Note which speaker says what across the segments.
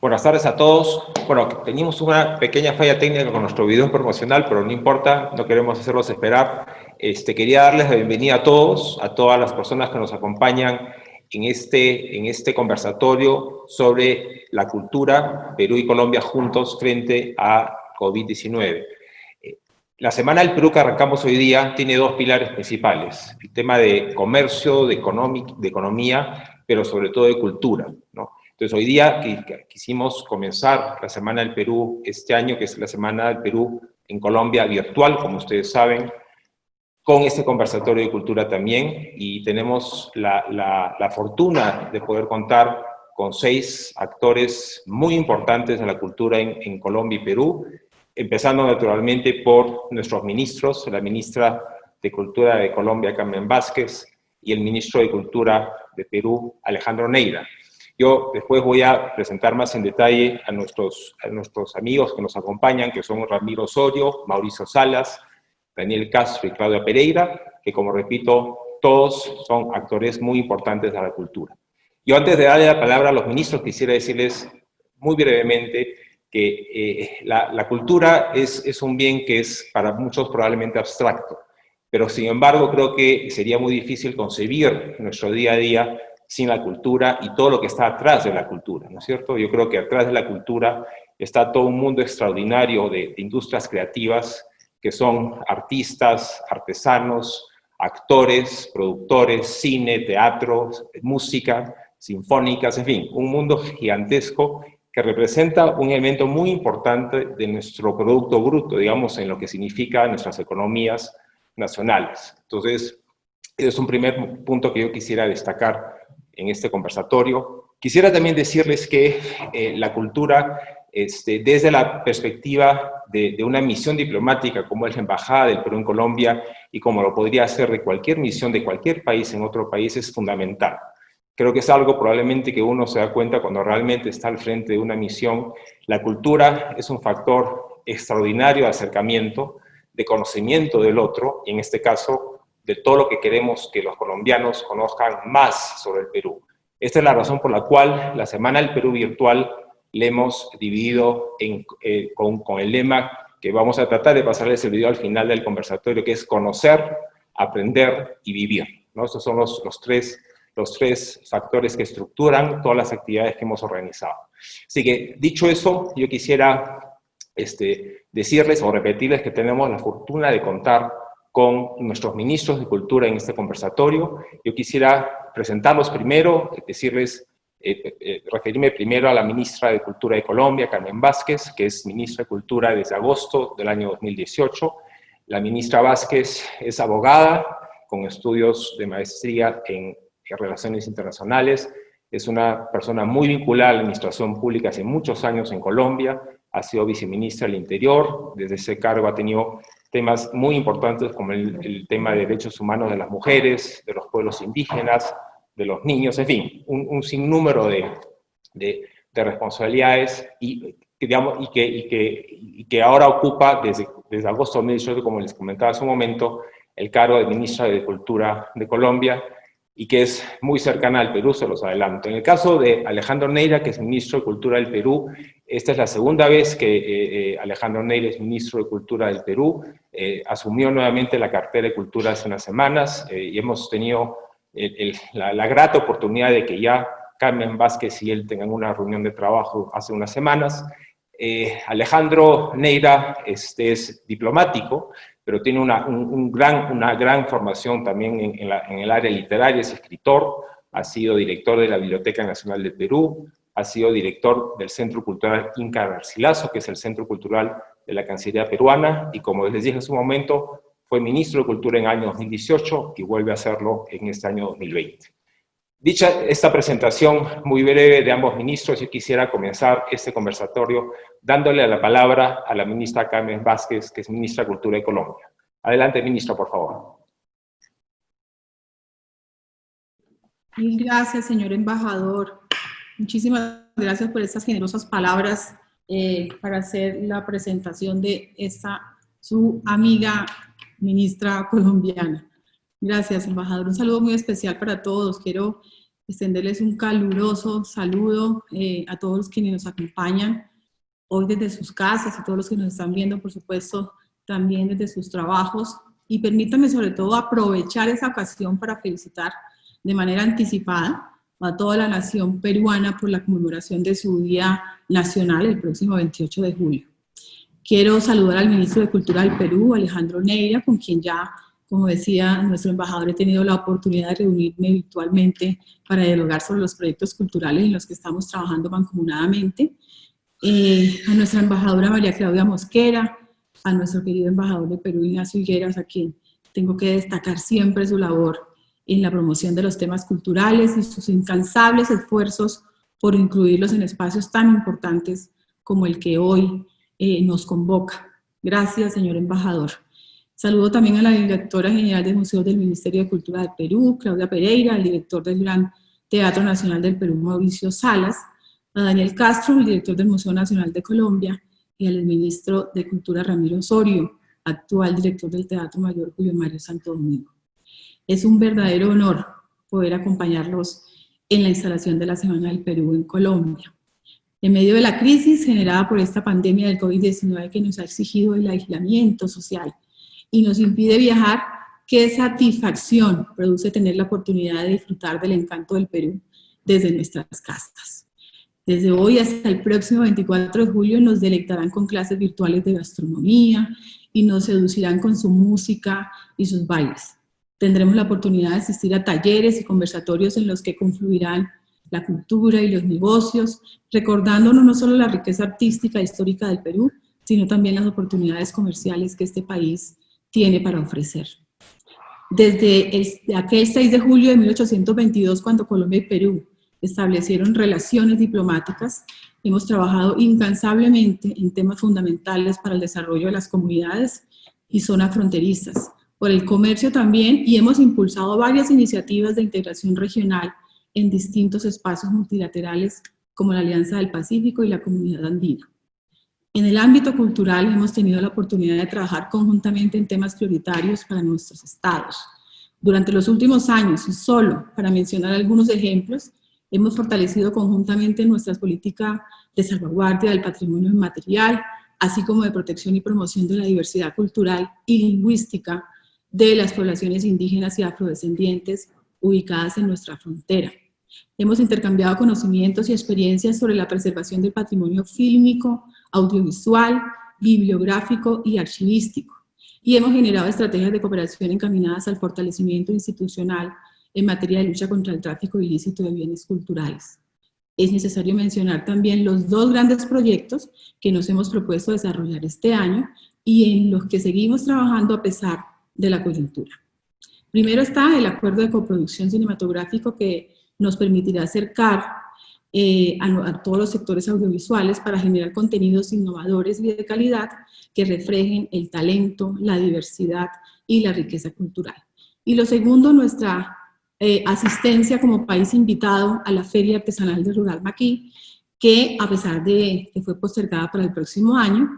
Speaker 1: Buenas tardes a todos. Bueno, teníamos una pequeña falla técnica con nuestro video promocional, pero no importa, no queremos hacerlos esperar. Quería darles la bienvenida a todos, a todas las personas que nos acompañan en este conversatorio sobre la cultura, Perú y Colombia juntos frente a COVID-19. La Semana del Perú que arrancamos hoy día tiene dos pilares principales: el tema de comercio, de economía, pero sobre todo de cultura, ¿no? Entonces, hoy día quisimos comenzar la Semana del Perú este año, que es la Semana del Perú en Colombia virtual, como ustedes saben, con este conversatorio de cultura también, y tenemos la fortuna de poder contar con 6 actores muy importantes de la cultura en Colombia y Perú, empezando naturalmente por nuestros ministros, la ministra de Cultura de Colombia, Carmen Vázquez, y el ministro de Cultura de Perú, Alejandro Neira. Yo después voy a presentar más en detalle a nuestros amigos que nos acompañan, que son Ramiro Osorio, Mauricio Salas, Daniel Castro y Claudia Pereira, que, como repito, todos son actores muy importantes de la cultura. Yo, antes de darle la palabra a los ministros, quisiera decirles muy brevemente que la cultura es un bien que es para muchos probablemente abstracto, pero sin embargo creo que sería muy difícil concebir nuestro día a día sin la cultura y todo lo que está atrás de la cultura, ¿no es cierto? Yo creo que atrás de la cultura está todo un mundo extraordinario de industrias creativas que son artistas, artesanos, actores, productores, cine, teatro, música, sinfónicas, en fin, un mundo gigantesco que representa un elemento muy importante de nuestro Producto Bruto, digamos, en lo que significa nuestras economías nacionales. Entonces, ese es un primer punto que yo quisiera destacar en este conversatorio. Quisiera también decirles que la cultura, desde la perspectiva de una misión diplomática como es la Embajada del Perú en Colombia y como lo podría ser de cualquier misión de cualquier país en otro país, es fundamental. Creo que es algo probablemente que uno se da cuenta cuando realmente está al frente de una misión. La cultura es un factor extraordinario de acercamiento, de conocimiento del otro, y en este caso, de todo lo que queremos que los colombianos conozcan más sobre el Perú. Esta es la razón por la cual la Semana del Perú virtual le hemos dividido con el lema que vamos a tratar de pasarles el video al final del conversatorio, que es conocer, aprender y vivir, ¿no? Estos son los tres factores que estructuran todas las actividades que hemos organizado. Así que, dicho eso, yo quisiera decirles o repetirles que tenemos la fortuna de contar con nuestros ministros de Cultura en este conversatorio. Yo quisiera presentarlos primero, decirles, referirme primero a la ministra de Cultura de Colombia, Carmen Vázquez, que es ministra de Cultura desde agosto del año 2018. La ministra Vázquez es abogada con estudios de maestría en Relaciones Internacionales. Es una persona muy vinculada a la administración pública hace muchos años en Colombia. Ha sido viceministra del Interior. Desde ese cargo ha tenido temas muy importantes como el tema de derechos humanos de las mujeres, de los pueblos indígenas, de los niños, en fin, un sinnúmero de responsabilidades y que ahora ocupa desde agosto de 2018, como les comentaba hace un momento, el cargo de ministra de Cultura de Colombia, y que es muy cercana al Perú, se los adelanto. En el caso de Alejandro Neira, que es ministro de Cultura del Perú, esta es la segunda vez que Alejandro Neira es ministro de Cultura del Perú. Asumió nuevamente la cartera de Cultura hace unas semanas y hemos tenido la grata oportunidad de que ya Carmen Vázquez y él tengan una reunión de trabajo hace unas semanas. Alejandro Neira es diplomático, pero tiene una gran formación también en el área literaria, es escritor, ha sido director de la Biblioteca Nacional del Perú, ha sido director del Centro Cultural Inca Garcilaso, que es el centro cultural de la Cancillería peruana, y como les dije en su momento, fue ministro de Cultura en el año 2018 y vuelve a hacerlo en este año 2020. Dicha esta presentación muy breve de ambos ministros, yo quisiera comenzar este conversatorio dándole la palabra a la ministra Carmen Vázquez, que es ministra de Cultura de Colombia. Adelante, ministra, por favor.
Speaker 2: Mil gracias, señor embajador. Muchísimas gracias por estas generosas palabras para hacer la presentación de su amiga ministra colombiana. Gracias, embajador. Un saludo muy especial para todos. Quiero extenderles un caluroso saludo a todos los quienes nos acompañan hoy desde sus casas y todos los que nos están viendo, por supuesto, también desde sus trabajos. Y permítanme sobre todo aprovechar esa ocasión para felicitar de manera anticipada a toda la nación peruana por la conmemoración de su Día Nacional el próximo 28 de julio. Quiero saludar al ministro de Cultura del Perú, Alejandro Neira, con quien ya, como decía nuestro embajador, he tenido la oportunidad de reunirme virtualmente para dialogar sobre los proyectos culturales en los que estamos trabajando mancomunadamente. A nuestra embajadora María Claudia Mosquera, a nuestro querido embajador de Perú, Ignacio Higueras, a quien tengo que destacar siempre su labor en la promoción de los temas culturales y sus incansables esfuerzos por incluirlos en espacios tan importantes como el que hoy nos convoca. Gracias, señor embajador. Saludo también a la directora general de Museos del Ministerio de Cultura del Perú, Claudia Pereira, al director del Gran Teatro Nacional del Perú, Mauricio Salas, a Daniel Castro, el director del Museo Nacional de Colombia, y al ministro de Cultura, Ramiro Osorio, actual director del Teatro Mayor, Julio Mario Santo Domingo. Es un verdadero honor poder acompañarlos en la instalación de la Semana del Perú en Colombia. En medio de la crisis generada por esta pandemia del COVID-19 que nos ha exigido el aislamiento social y nos impide viajar, qué satisfacción produce tener la oportunidad de disfrutar del encanto del Perú desde nuestras casas. Desde hoy hasta el próximo 24 de julio nos deleitarán con clases virtuales de gastronomía y nos seducirán con su música y sus bailes. Tendremos la oportunidad de asistir a talleres y conversatorios en los que confluirán la cultura y los negocios, recordándonos no solo la riqueza artística e histórica del Perú, sino también las oportunidades comerciales que este país tiene para ofrecer. Desde aquel 6 de julio de 1822, cuando Colombia y Perú establecieron relaciones diplomáticas, hemos trabajado incansablemente en temas fundamentales para el desarrollo de las comunidades y zonas fronterizas, por el comercio también, y hemos impulsado varias iniciativas de integración regional en distintos espacios multilaterales como la Alianza del Pacífico y la Comunidad Andina. En el ámbito cultural hemos tenido la oportunidad de trabajar conjuntamente en temas prioritarios para nuestros estados. Durante los últimos años, y solo para mencionar algunos ejemplos, hemos fortalecido conjuntamente nuestras políticas de salvaguardia del patrimonio inmaterial, así como de protección y promoción de la diversidad cultural y lingüística de las poblaciones indígenas y afrodescendientes ubicadas en nuestra frontera. Hemos intercambiado conocimientos y experiencias sobre la preservación del patrimonio fílmico, audiovisual, bibliográfico y archivístico, y hemos generado estrategias de cooperación encaminadas al fortalecimiento institucional en materia de lucha contra el tráfico ilícito de bienes culturales. Es necesario mencionar también los dos grandes proyectos que nos hemos propuesto desarrollar este año y en los que seguimos trabajando a pesar de la coyuntura. Primero está el acuerdo de coproducción cinematográfico que nos permitirá acercar a todos los sectores audiovisuales para generar contenidos innovadores y de calidad que reflejen el talento, la diversidad y la riqueza cultural. Y lo segundo, nuestra asistencia como país invitado a la Feria Artesanal de Rural Maquis, que a pesar de que fue postergada para el próximo año,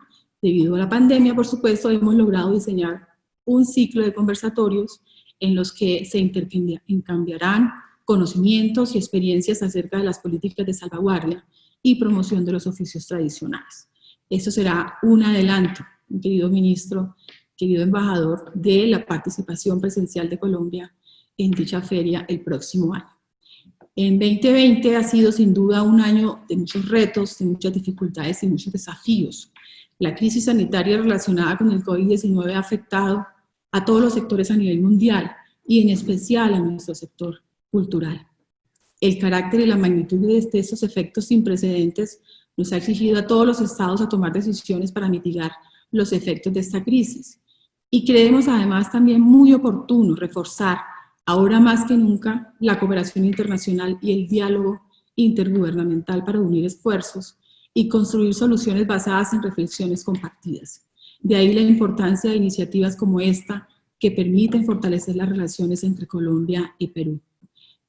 Speaker 2: debido a la pandemia, por supuesto, hemos logrado diseñar un ciclo de conversatorios en los que se intercambiarán conocimientos y experiencias acerca de las políticas de salvaguardia y promoción de los oficios tradicionales. Eso será un adelanto, querido ministro, querido embajador, de la participación presencial de Colombia en dicha feria el próximo año. En 2020 ha sido sin duda un año de muchos retos, de muchas dificultades y muchos desafíos. La crisis sanitaria relacionada con el COVID-19 ha afectado a todos los sectores a nivel mundial y en especial a nuestro sector cultural. El carácter y la magnitud de estos efectos sin precedentes nos ha exigido a todos los estados a tomar decisiones para mitigar los efectos de esta crisis. Y creemos además también muy oportuno reforzar, ahora más que nunca, la cooperación internacional y el diálogo intergubernamental para unir esfuerzos y construir soluciones basadas en reflexiones compartidas. De ahí la importancia de iniciativas como esta que permiten fortalecer las relaciones entre Colombia y Perú.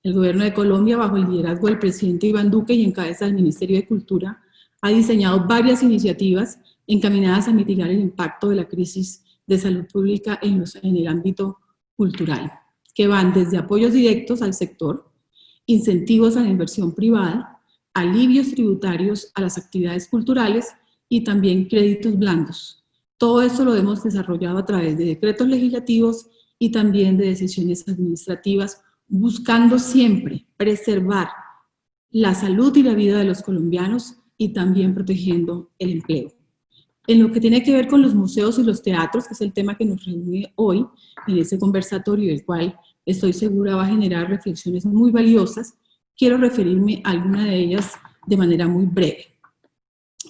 Speaker 2: El gobierno de Colombia, bajo el liderazgo del presidente Iván Duque y en cabeza del Ministerio de Cultura, ha diseñado varias iniciativas encaminadas a mitigar el impacto de la crisis de salud pública en el ámbito cultural, que van desde apoyos directos al sector, incentivos a la inversión privada, alivios tributarios a las actividades culturales y también créditos blandos. Todo esto lo hemos desarrollado a través de decretos legislativos y también de decisiones administrativas, buscando siempre preservar la salud y la vida de los colombianos y también protegiendo el empleo. En lo que tiene que ver con los museos y los teatros, que es el tema que nos reúne hoy en este conversatorio, el cual estoy segura va a generar reflexiones muy valiosas, quiero referirme a alguna de ellas de manera muy breve.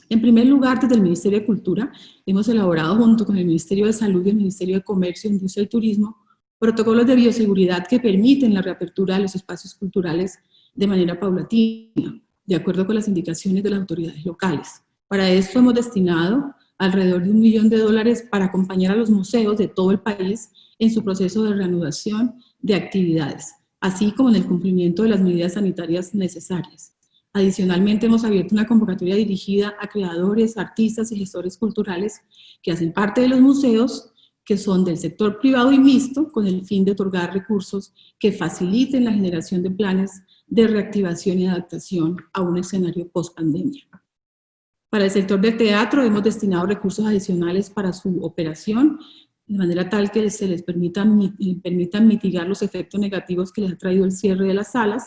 Speaker 2: En primer lugar, desde el Ministerio de Cultura, hemos elaborado junto con el Ministerio de Salud y el Ministerio de Comercio, Industria y Turismo protocolos de bioseguridad que permiten la reapertura de los espacios culturales de manera paulatina, de acuerdo con las indicaciones de las autoridades locales. Para esto hemos destinado alrededor de $1 millón para acompañar a los museos de todo el país en su proceso de reanudación de actividades, así como en el cumplimiento de las medidas sanitarias necesarias. Adicionalmente, hemos abierto una convocatoria dirigida a creadores, artistas y gestores culturales que hacen parte de los museos, que son del sector privado y mixto, con el fin de otorgar recursos que faciliten la generación de planes de reactivación y adaptación a un escenario post-pandemia. Para el sector del teatro hemos destinado recursos adicionales para su operación, de manera tal que se les permitan mitigar los efectos negativos que les ha traído el cierre de las salas.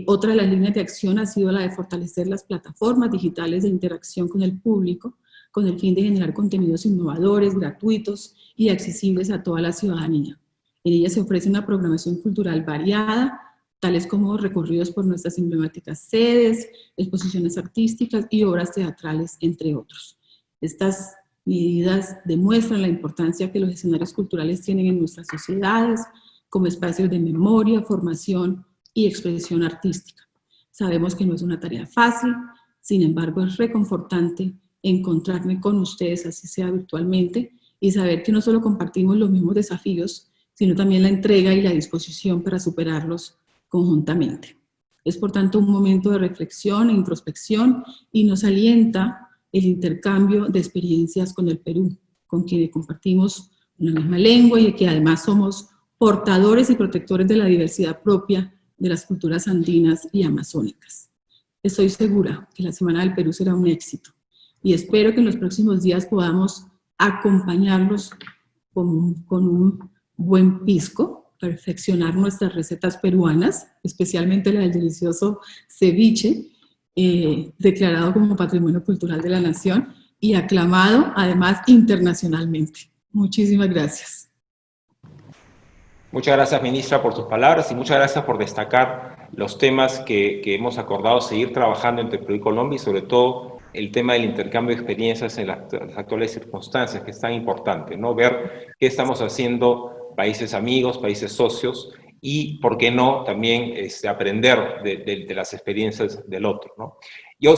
Speaker 2: Otra de las líneas de acción ha sido la de fortalecer las plataformas digitales de interacción con el público, con el fin de generar contenidos innovadores, gratuitos y accesibles a toda la ciudadanía. En ella se ofrece una programación cultural variada, tales como recorridos por nuestras emblemáticas sedes, exposiciones artísticas y obras teatrales, entre otros. Estas medidas demuestran la importancia que los escenarios culturales tienen en nuestras sociedades, como espacios de memoria, formación y expresión artística. Sabemos que no es una tarea fácil, sin embargo es reconfortante encontrarme con ustedes, así sea virtualmente, y saber que no solo compartimos los mismos desafíos, sino también la entrega y la disposición para superarlos conjuntamente. Es por tanto un momento de reflexión e introspección y nos alienta el intercambio de experiencias con el Perú, con quienes compartimos una misma lengua y que además somos portadores y protectores de la diversidad propia de las culturas andinas y amazónicas. Estoy segura que la Semana del Perú será un éxito y espero que en los próximos días podamos acompañarlos con un buen pisco, perfeccionar nuestras recetas peruanas, especialmente la del delicioso ceviche, declarado como Patrimonio Cultural de la Nación y aclamado además internacionalmente. Muchísimas gracias.
Speaker 1: Muchas gracias, ministra, por sus palabras y muchas gracias por destacar los temas que hemos acordado seguir trabajando entre Perú y Colombia y sobre todo el tema del intercambio de experiencias en las actuales circunstancias, que es tan importante, ¿no? Ver qué estamos haciendo países amigos, países socios y, ¿por qué no?, también aprender de las experiencias del otro, ¿no? Yo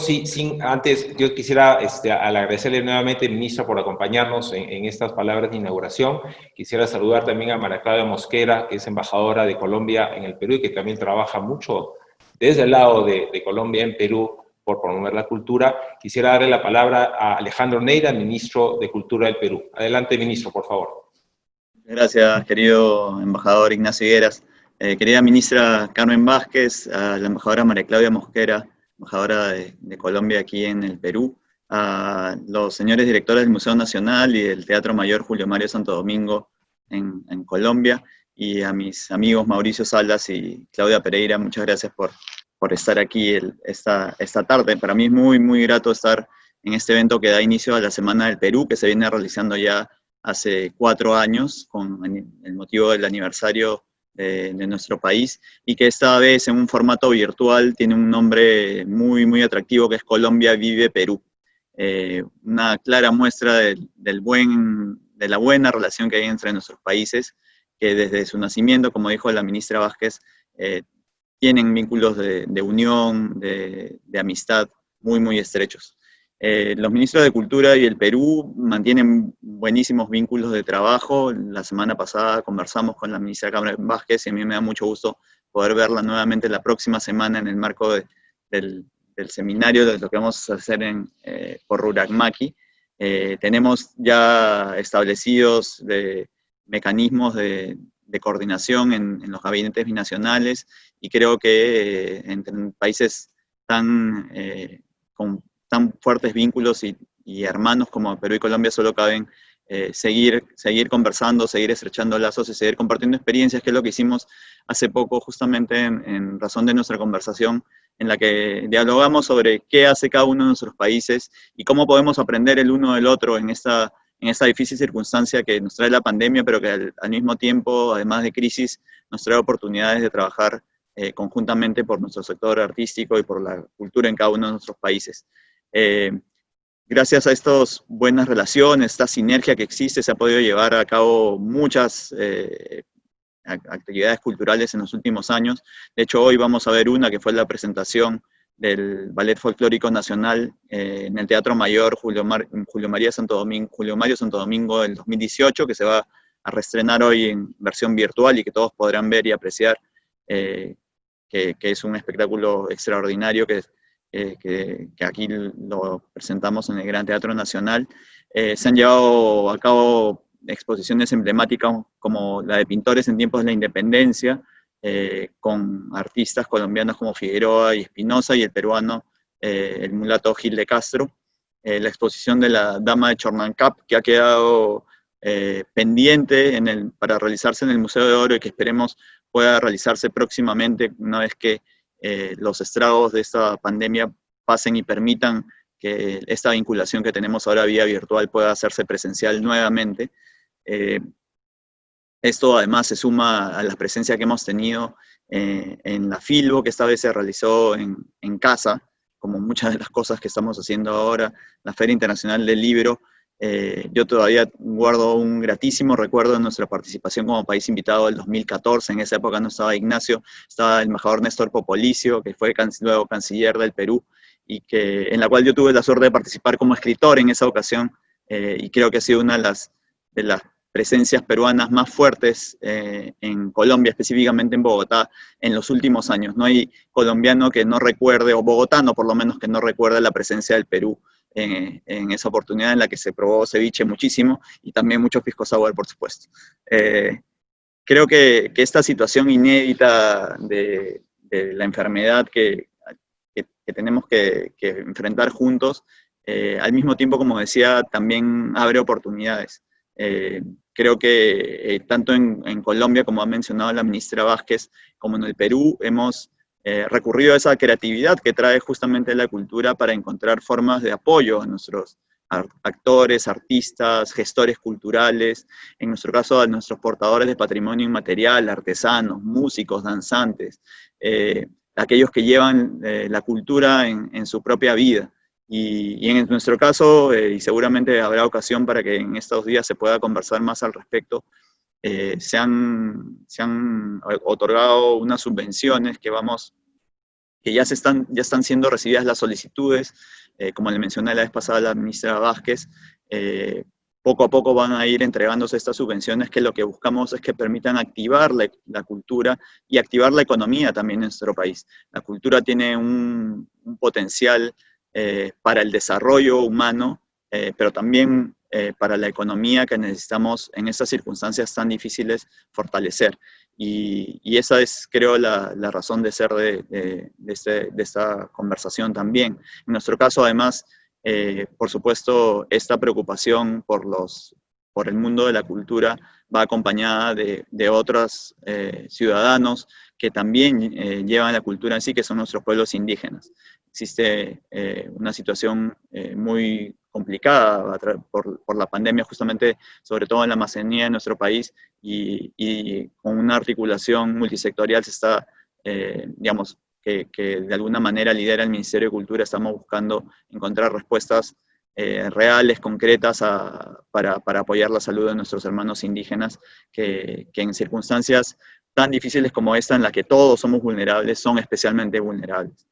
Speaker 1: antes, yo quisiera agradecerle nuevamente, ministra, por acompañarnos en estas palabras de inauguración. Quisiera saludar también a María Claudia Mosquera, que es embajadora de Colombia en el Perú y que también trabaja mucho desde el lado de Colombia en Perú por promover la cultura. Quisiera darle la palabra a Alejandro Neira, ministro de Cultura del Perú. Adelante, ministro, por favor.
Speaker 3: Gracias, querido embajador Ignacio Higueras. Querida ministra Carmen Vázquez, a la embajadora María Claudia Mosquera, embajadora de Colombia aquí en el Perú, a los señores directores del Museo Nacional y del Teatro Mayor Julio Mario Santo Domingo en Colombia, y a mis amigos Mauricio Salas y Claudia Pereira, muchas gracias por estar aquí esta tarde. Para mí es muy, muy grato estar en este evento que da inicio a la Semana del Perú, que se viene realizando ya hace 4 años, con el motivo del aniversario de nuestro país, y que esta vez en un formato virtual tiene un nombre muy, muy atractivo, que es Colombia Vive Perú. Una clara muestra de la buena relación que hay entre nuestros países, que desde su nacimiento, como dijo la ministra Vázquez, tienen vínculos de unión, de amistad muy, muy estrechos. Los ministros de Cultura y el Perú mantienen buenísimos vínculos de trabajo. La semana pasada conversamos con la ministra Carmen Vázquez y a mí me da mucho gusto poder verla nuevamente la próxima semana en el marco del seminario de lo que vamos a hacer por Rurakmaki. Tenemos ya establecidos mecanismos de de coordinación en los gabinetes binacionales, y creo que entre países con tan fuertes vínculos y hermanos como Perú y Colombia solo caben seguir conversando, seguir estrechando lazos y seguir compartiendo experiencias, que es lo que hicimos hace poco justamente en razón de nuestra conversación, en la que dialogamos sobre qué hace cada uno de nuestros países y cómo podemos aprender el uno del otro en esta difícil circunstancia que nos trae la pandemia, pero que al mismo tiempo, además de crisis, nos trae oportunidades de trabajar conjuntamente por nuestro sector artístico y por la cultura en cada uno de nuestros países. Gracias a estas buenas relaciones, esta sinergia que existe, se ha podido llevar a cabo muchas actividades culturales en los últimos años. De hecho, hoy vamos a ver una que fue la presentación del Ballet Folclórico Nacional en el Teatro Mayor Julio Mario Santo Domingo del 2018, que se va a reestrenar hoy en versión virtual y que todos podrán ver y apreciar, que es un espectáculo extraordinario que aquí lo presentamos en el Gran Teatro Nacional. Se han llevado a cabo exposiciones emblemáticas como la de Pintores en Tiempos de la Independencia, con artistas colombianos como Figueroa y Espinosa, y el peruano, el mulato Gil de Castro. La exposición de la Dama de Chornancap, que ha quedado pendiente para realizarse en el Museo de Oro y que esperemos pueda realizarse próximamente una vez que los estragos de esta pandemia pasen y permitan que esta vinculación que tenemos ahora vía virtual pueda hacerse presencial nuevamente. Esto además se suma a la presencia que hemos tenido en la Filbo, que esta vez se realizó en casa, como muchas de las cosas que estamos haciendo ahora, la Feria Internacional del Libro. Yo todavía guardo un gratísimo recuerdo de nuestra participación como país invitado del 2014. En esa época no estaba Ignacio, estaba el embajador Néstor Popolicio, que fue luego canciller del Perú, y en la cual yo tuve la suerte de participar como escritor en esa ocasión, y creo que ha sido una de las presencias peruanas más fuertes en Colombia, específicamente en Bogotá, en los últimos años. No hay colombiano que no recuerde, o bogotano por lo menos, que no recuerde la presencia del Perú en esa oportunidad en la que se probó ceviche muchísimo y también mucho pisco sour, por supuesto. Creo que esta situación inédita de la enfermedad que tenemos que enfrentar juntos, al mismo tiempo, como decía, también abre oportunidades. Creo que tanto en Colombia, como ha mencionado la ministra Vázquez, como en el Perú, hemos recurrido a esa creatividad que trae justamente la cultura para encontrar formas de apoyo a nuestros actores, artistas, gestores culturales, en nuestro caso a nuestros portadores de patrimonio inmaterial, artesanos, músicos, danzantes, aquellos que llevan la cultura en su propia vida. Y en nuestro caso, y seguramente habrá ocasión para que en estos días se pueda conversar más al respecto, se han otorgado unas subvenciones que ya están siendo recibidas las solicitudes, como le mencioné la vez pasada a la ministra Vázquez. Poco a poco van a ir entregándose estas subvenciones, que lo que buscamos es que permitan activar la cultura y activar la economía también en nuestro país. La cultura tiene un potencial para el desarrollo humano, pero también para la economía, que necesitamos en estas circunstancias tan difíciles fortalecer. Y esa es, creo, la razón de ser de esta conversación también. En nuestro caso, además, por supuesto, esta preocupación por el mundo de la cultura va acompañada de otros ciudadanos que también llevan la cultura en sí, que son nuestros pueblos indígenas. Existe una situación muy complicada por la pandemia, justamente, sobre todo en la Amazonía de nuestro país, y con una articulación multisectorial se está, digamos, que de alguna manera lidera el Ministerio de Cultura. Estamos buscando encontrar respuestas reales, concretas, para apoyar la salud de nuestros hermanos indígenas, que en circunstancias tan difíciles como esta, en la que todos somos vulnerables, son especialmente vulnerables.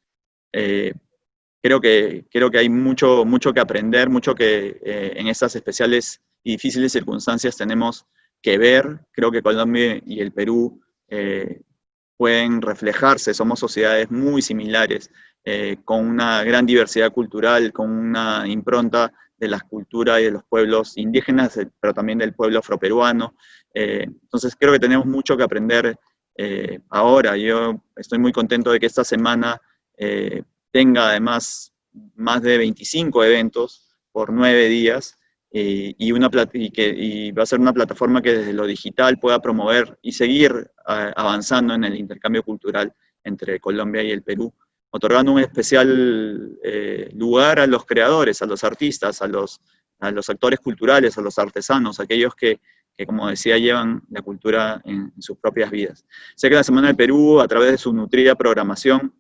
Speaker 3: Creo que hay mucho que aprender, mucho que en estas especiales y difíciles circunstancias tenemos que ver. Creo que Colombia y el Perú pueden reflejarse, somos sociedades muy similares, con una gran diversidad cultural, con una impronta de la cultura y de los pueblos indígenas, pero también del pueblo afroperuano. Entonces creo que tenemos mucho que aprender ahora. Yo estoy muy contento de que esta semana tenga además más de 25 eventos por 9 días, y va a ser una plataforma que desde lo digital pueda promover y seguir avanzando en el intercambio cultural entre Colombia y el Perú, otorgando un especial lugar a los creadores, a los artistas, a los actores culturales, a los artesanos, aquellos que como decía, llevan la cultura en sus propias vidas. Sé que la Semana del Perú, a través de su nutrida programación,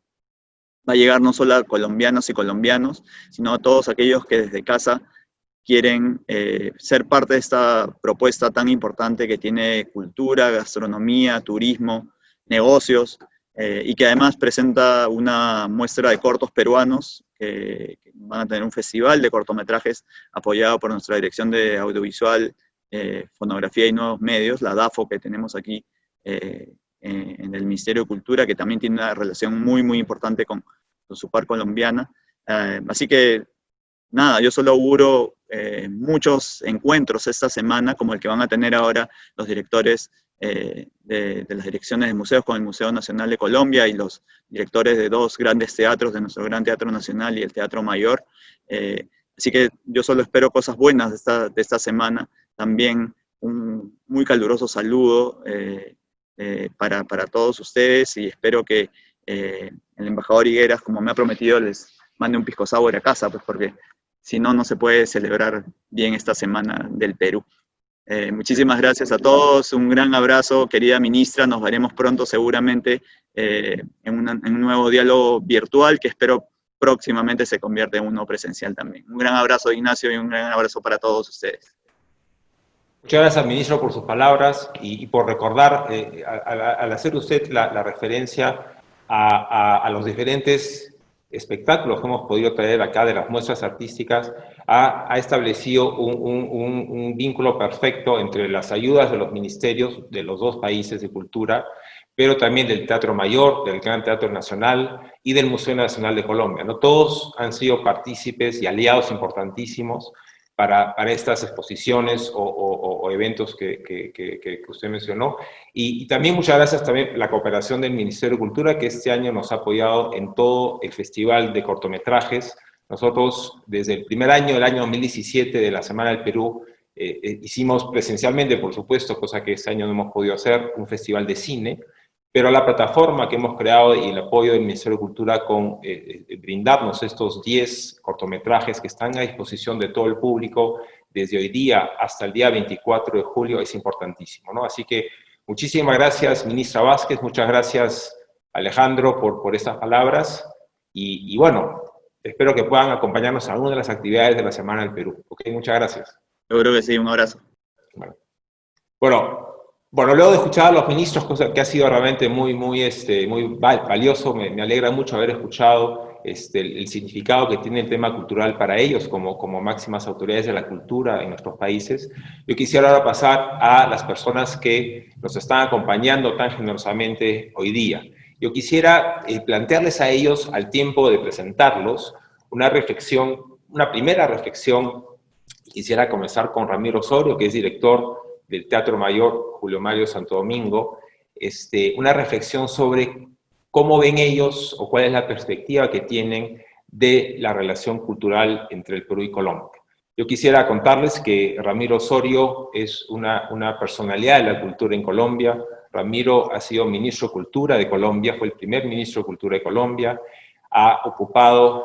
Speaker 3: va a llegar no solo a colombianos y colombianos, sino a todos aquellos que desde casa quieren ser parte de esta propuesta tan importante que tiene cultura, gastronomía, turismo, negocios, y que además presenta una muestra de cortos peruanos que van a tener un festival de cortometrajes apoyado por nuestra Dirección de Audiovisual, Fonografía y Nuevos Medios, la DAFO, que tenemos aquí en el Ministerio de Cultura, que también tiene una relación muy, muy importante con su par colombiana. Así que, nada, yo solo auguro muchos encuentros esta semana, como el que van a tener ahora los directores de las direcciones de museos con el Museo Nacional de Colombia y los directores de 2 grandes teatros, de nuestro Gran Teatro Nacional y el Teatro Mayor. Así que yo solo espero cosas buenas de esta semana. También un muy caluroso saludo para todos ustedes, y espero que el embajador Higueras, como me ha prometido, les mande un pisco sour a casa, pues porque si no, no se puede celebrar bien esta Semana del Perú. Muchísimas gracias a todos, un gran abrazo, querida ministra, nos veremos pronto seguramente en un nuevo diálogo virtual que espero próximamente se convierta en uno presencial también. Un gran abrazo, Ignacio, y un gran abrazo para todos ustedes.
Speaker 1: Muchas gracias, ministro, por sus palabras y por recordar, al hacer usted la referencia a los diferentes espectáculos que hemos podido traer acá de las muestras artísticas, ha establecido un vínculo perfecto entre las ayudas de los ministerios de los 2 países de cultura, pero también del Teatro Mayor, del Gran Teatro Nacional y del Museo Nacional de Colombia, ¿no? Todos han sido partícipes y aliados importantísimos para estas exposiciones o eventos que usted mencionó. Y también muchas gracias también a la cooperación del Ministerio de Cultura, que este año nos ha apoyado en todo el Festival de Cortometrajes. Nosotros, desde el primer año, el año 2017, de la Semana del Perú, hicimos presencialmente, por supuesto, cosa que este año no hemos podido hacer, un festival de cine, pero la plataforma que hemos creado y el apoyo del Ministerio de Cultura con brindarnos estos 10 cortometrajes que están a disposición de todo el público desde hoy día hasta el día 24 de julio es importantísimo, ¿no? Así que muchísimas gracias, ministra Vázquez, muchas gracias, Alejandro, por estas palabras, y bueno, espero que puedan acompañarnos a alguna de las actividades de la Semana del Perú. Ok, muchas gracias.
Speaker 3: Yo creo que sí, un abrazo.
Speaker 1: Bueno, luego de escuchar a los ministros, cosa que ha sido realmente muy valioso, me alegra mucho haber escuchado el significado que tiene el tema cultural para ellos como máximas autoridades de la cultura en nuestros países. Yo quisiera ahora pasar a las personas que nos están acompañando tan generosamente hoy día. Yo quisiera plantearles a ellos, al tiempo de presentarlos, una primera reflexión. Quisiera comenzar con Ramiro Osorio, que es director del Teatro Mayor Julio Mario Santo Domingo, una reflexión sobre cómo ven ellos o cuál es la perspectiva que tienen de la relación cultural entre el Perú y Colombia. Yo quisiera contarles que Ramiro Osorio es una personalidad de la cultura en Colombia. Ramiro ha sido ministro de Cultura de Colombia, fue el primer ministro de Cultura de Colombia, ha ocupado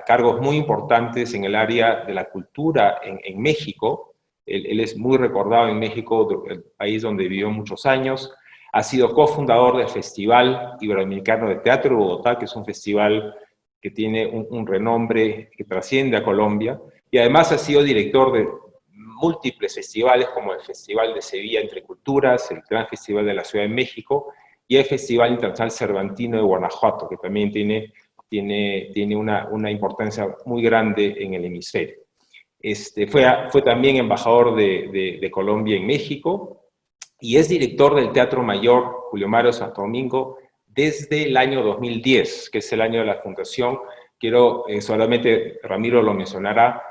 Speaker 1: cargos muy importantes en el área de la cultura en México. Él es muy recordado en México, el país donde vivió muchos años. Ha sido cofundador del Festival Iberoamericano de Teatro de Bogotá, que es un festival que tiene un renombre que trasciende a Colombia. Y además ha sido director de múltiples festivales, como el Festival de Sevilla Entre Culturas, el Gran Festival de la Ciudad de México y el Festival Internacional Cervantino de Guanajuato, que también tiene una importancia muy grande en el hemisferio. Fue también embajador de Colombia en México y es director del Teatro Mayor Julio Mario Santo Domingo desde el año 2010, que es el año de la fundación. Solamente Ramiro lo mencionará,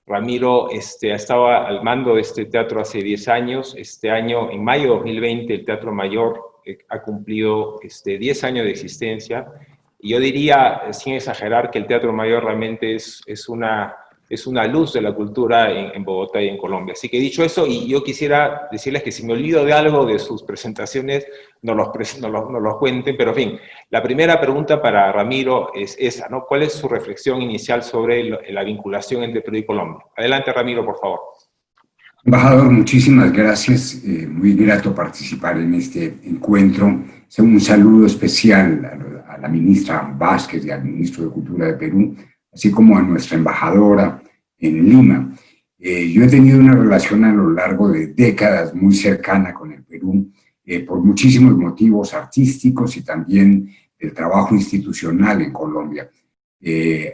Speaker 1: Ramiro estaba al mando de este teatro hace 10 años. Este año, en mayo de 2020, el Teatro Mayor ha cumplido 10 años de existencia. Y yo diría, sin exagerar, que el Teatro Mayor realmente es una luz de la cultura en Bogotá y en Colombia. Así que dicho eso, y yo quisiera decirles que si me olvido de algo de sus presentaciones, nos los cuenten, pero en fin, la primera pregunta para Ramiro es esa, ¿no? ¿Cuál es su reflexión inicial sobre la vinculación entre Perú y Colombia? Adelante, Ramiro, por favor.
Speaker 4: Embajador, muchísimas gracias. Muy grato participar en este encuentro. Un saludo especial a la ministra Vázquez y al ministro de Cultura de Perú, así como a nuestra embajadora en Lima. Yo he tenido una relación a lo largo de décadas muy cercana con el Perú, por muchísimos motivos artísticos y también el trabajo institucional en Colombia.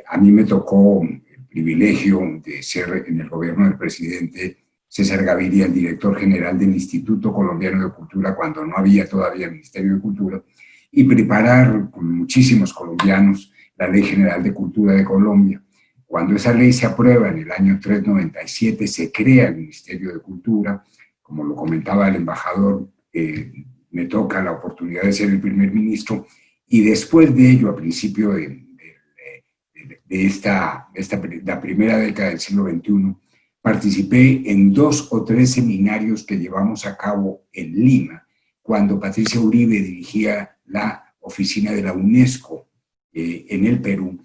Speaker 4: A mí me tocó el privilegio de ser en el gobierno del presidente César Gaviria, el director general del Instituto Colombiano de Cultura, cuando no había todavía el Ministerio de Cultura, y preparar con muchísimos colombianos la Ley General de Cultura de Colombia. Cuando esa ley se aprueba en el año 397, se crea el Ministerio de Cultura. Como lo comentaba el embajador, me toca la oportunidad de ser el primer ministro, y después de ello, a principio de la primera década del siglo XXI, participé en 2 o 3 seminarios que llevamos a cabo en Lima, cuando Patricia Uribe dirigía la oficina de la UNESCO en el Perú,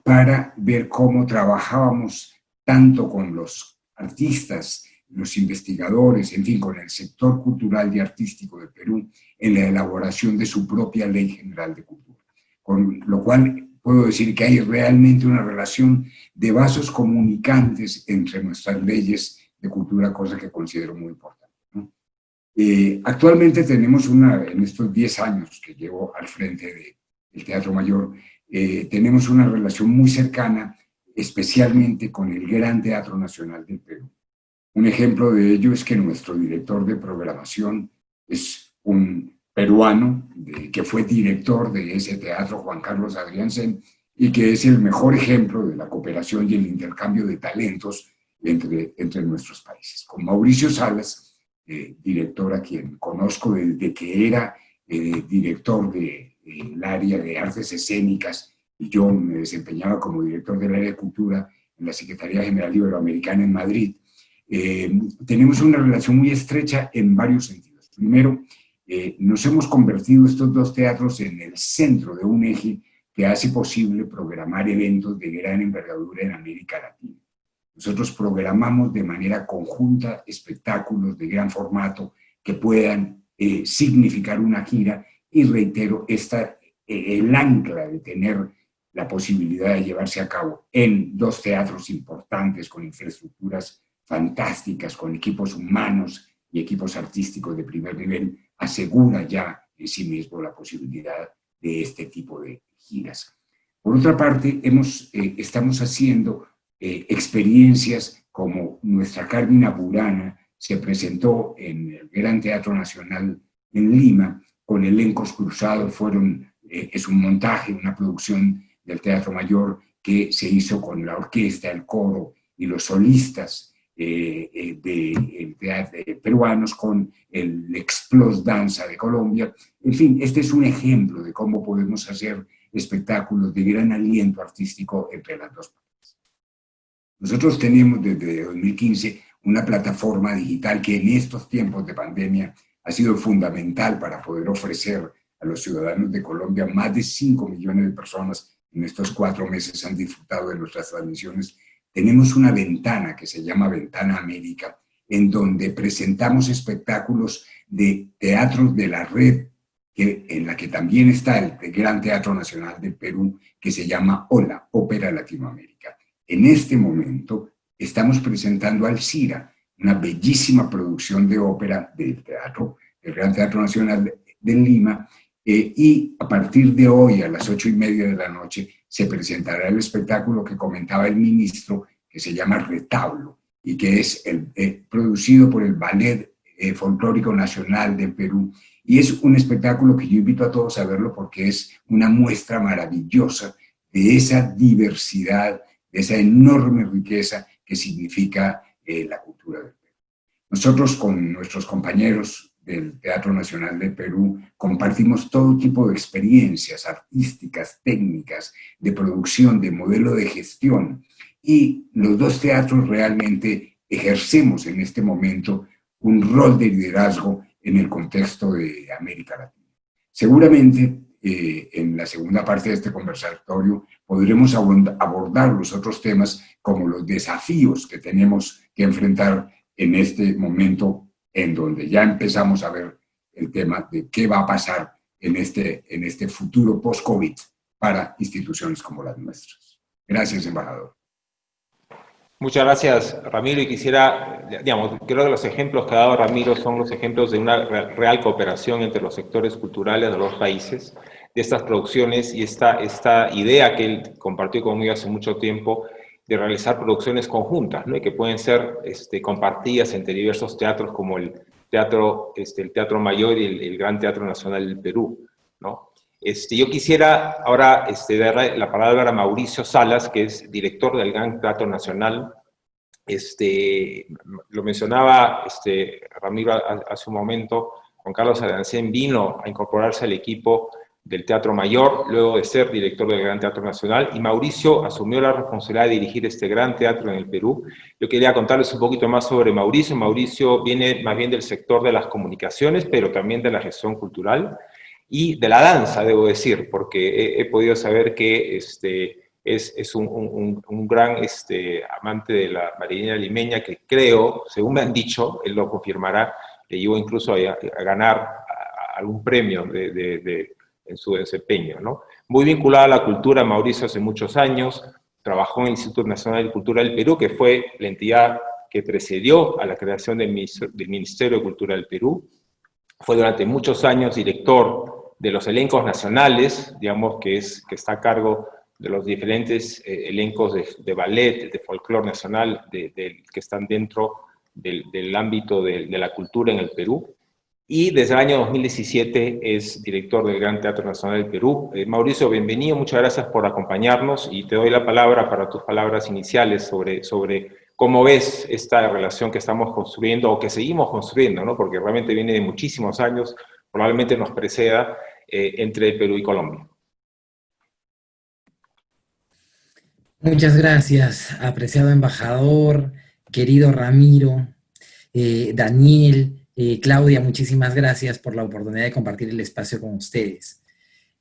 Speaker 4: para ver cómo trabajábamos tanto con los artistas, los investigadores, en fin, con el sector cultural y artístico del Perú en la elaboración de su propia Ley General de Cultura. Con lo cual puedo decir que hay realmente una relación de vasos comunicantes entre nuestras leyes de cultura, cosa que considero muy importante, ¿no? Actualmente tenemos en estos 10 años que llevo al frente del Teatro Mayor, tenemos una relación muy cercana, especialmente con el Gran Teatro Nacional del Perú. Un ejemplo de ello es que nuestro director de programación es un peruano que fue director de ese teatro, Juan Carlos Adriansen, y que es el mejor ejemplo de la cooperación y el intercambio de talentos entre nuestros países. Con Mauricio Salas, director a quien conozco desde que era director del área de artes escénicas, y yo me desempeñaba como director del área de cultura en la Secretaría General Iberoamericana en Madrid. Tenemos una relación muy estrecha en varios sentidos. Primero, nos hemos convertido estos 2 teatros en el centro de un eje que hace posible programar eventos de gran envergadura en América Latina. Nosotros programamos de manera conjunta espectáculos de gran formato que puedan significar una gira, y reitero, el ancla de tener la posibilidad de llevarse a cabo en 2 teatros importantes con infraestructuras fantásticas, con equipos humanos y equipos artísticos de primer nivel, asegura ya en sí mismo la posibilidad de este tipo de giras. Por otra parte, estamos haciendo experiencias como nuestra Carmina Burana se presentó en el Gran Teatro Nacional en Lima, con elencos cruzados. Es un montaje, una producción del Teatro Mayor que se hizo con la orquesta, el coro y los solistas peruanos, con el Explos Danza de Colombia. En fin, este es un ejemplo de cómo podemos hacer espectáculos de gran aliento artístico entre las 2 partes. Nosotros tenemos desde 2015 una plataforma digital que en estos tiempos de pandemia ha sido fundamental para poder ofrecer a los ciudadanos de Colombia. Más de 5 millones de personas en estos 4 meses han disfrutado de nuestras transmisiones. Tenemos una ventana que se llama Ventana América, en donde presentamos espectáculos de teatros de la red, en la que también está el Gran Teatro Nacional del Perú, que se llama OLA, Ópera Latinoamérica. En este momento estamos presentando Alcira, una bellísima producción de ópera del Gran Teatro Nacional de Lima, y a partir de hoy, a las 8:30 de la noche, se presentará el espectáculo que comentaba el ministro, que se llama Retablo, y que es producido por el Ballet Folclórico Nacional del Perú, y es un espectáculo que yo invito a todos a verlo porque es una muestra maravillosa de esa diversidad, de esa enorme riqueza que significa la cultura del Perú. Nosotros con nuestros compañeros del Teatro Nacional del Perú compartimos todo tipo de experiencias artísticas, técnicas, de producción, de modelo de gestión, y los dos teatros realmente ejercemos en este momento un rol de liderazgo en el contexto de América Latina. Seguramente en la segunda parte de este conversatorio podremos abordar los otros temas como los desafíos que tenemos que enfrentar en este momento en donde ya empezamos a ver el tema de qué va a pasar en este futuro post-COVID para instituciones como las nuestras. Gracias, embajador.
Speaker 1: Muchas gracias, Ramiro, y quisiera, digamos, creo que los ejemplos que ha dado Ramiro son los ejemplos de una real cooperación entre los sectores culturales de los países, de estas producciones y esta idea que él compartió conmigo hace mucho tiempo de realizar producciones conjuntas, ¿no? Y que pueden ser compartidas entre diversos teatros como el Teatro Mayor y el Gran Teatro Nacional del Perú, ¿no? Yo quisiera ahora darle la palabra a Mauricio Salas, que es director del Gran Teatro Nacional. Lo mencionaba Ramiro hace un momento, Juan Carlos Arancén vino a incorporarse al equipo del Teatro Mayor, luego de ser director del Gran Teatro Nacional, y Mauricio asumió la responsabilidad de dirigir este gran teatro en el Perú. Yo quería contarles un poquito más sobre Mauricio. Mauricio viene más bien del sector de las comunicaciones, pero también de la gestión cultural, y de la danza, debo decir, porque he podido saber que es un gran amante de la Marinera limeña, que creo, según me han dicho, él lo confirmará, le llevó incluso a ganar algún premio en su desempeño, ¿no? Muy vinculado a la cultura, Mauricio hace muchos años, trabajó en el Instituto Nacional de Cultura del Perú, que fue la entidad que precedió a la creación del Ministerio de Cultura del Perú. Fue durante muchos años director de los elencos nacionales, digamos, que está a cargo de los diferentes elencos de ballet, de folclore nacional, que están dentro del ámbito de la cultura en el Perú. Y desde el año 2017 es director del Gran Teatro Nacional del Perú. Mauricio, bienvenido, muchas gracias por acompañarnos, y te doy la palabra para tus palabras iniciales sobre cómo ves esta relación que estamos construyendo, o que seguimos construyendo, ¿no? Porque realmente viene de muchísimos años, probablemente nos preceda, entre Perú y Colombia.
Speaker 5: Muchas gracias, apreciado embajador, querido Ramiro, Daniel, Claudia, muchísimas gracias por la oportunidad de compartir el espacio con ustedes.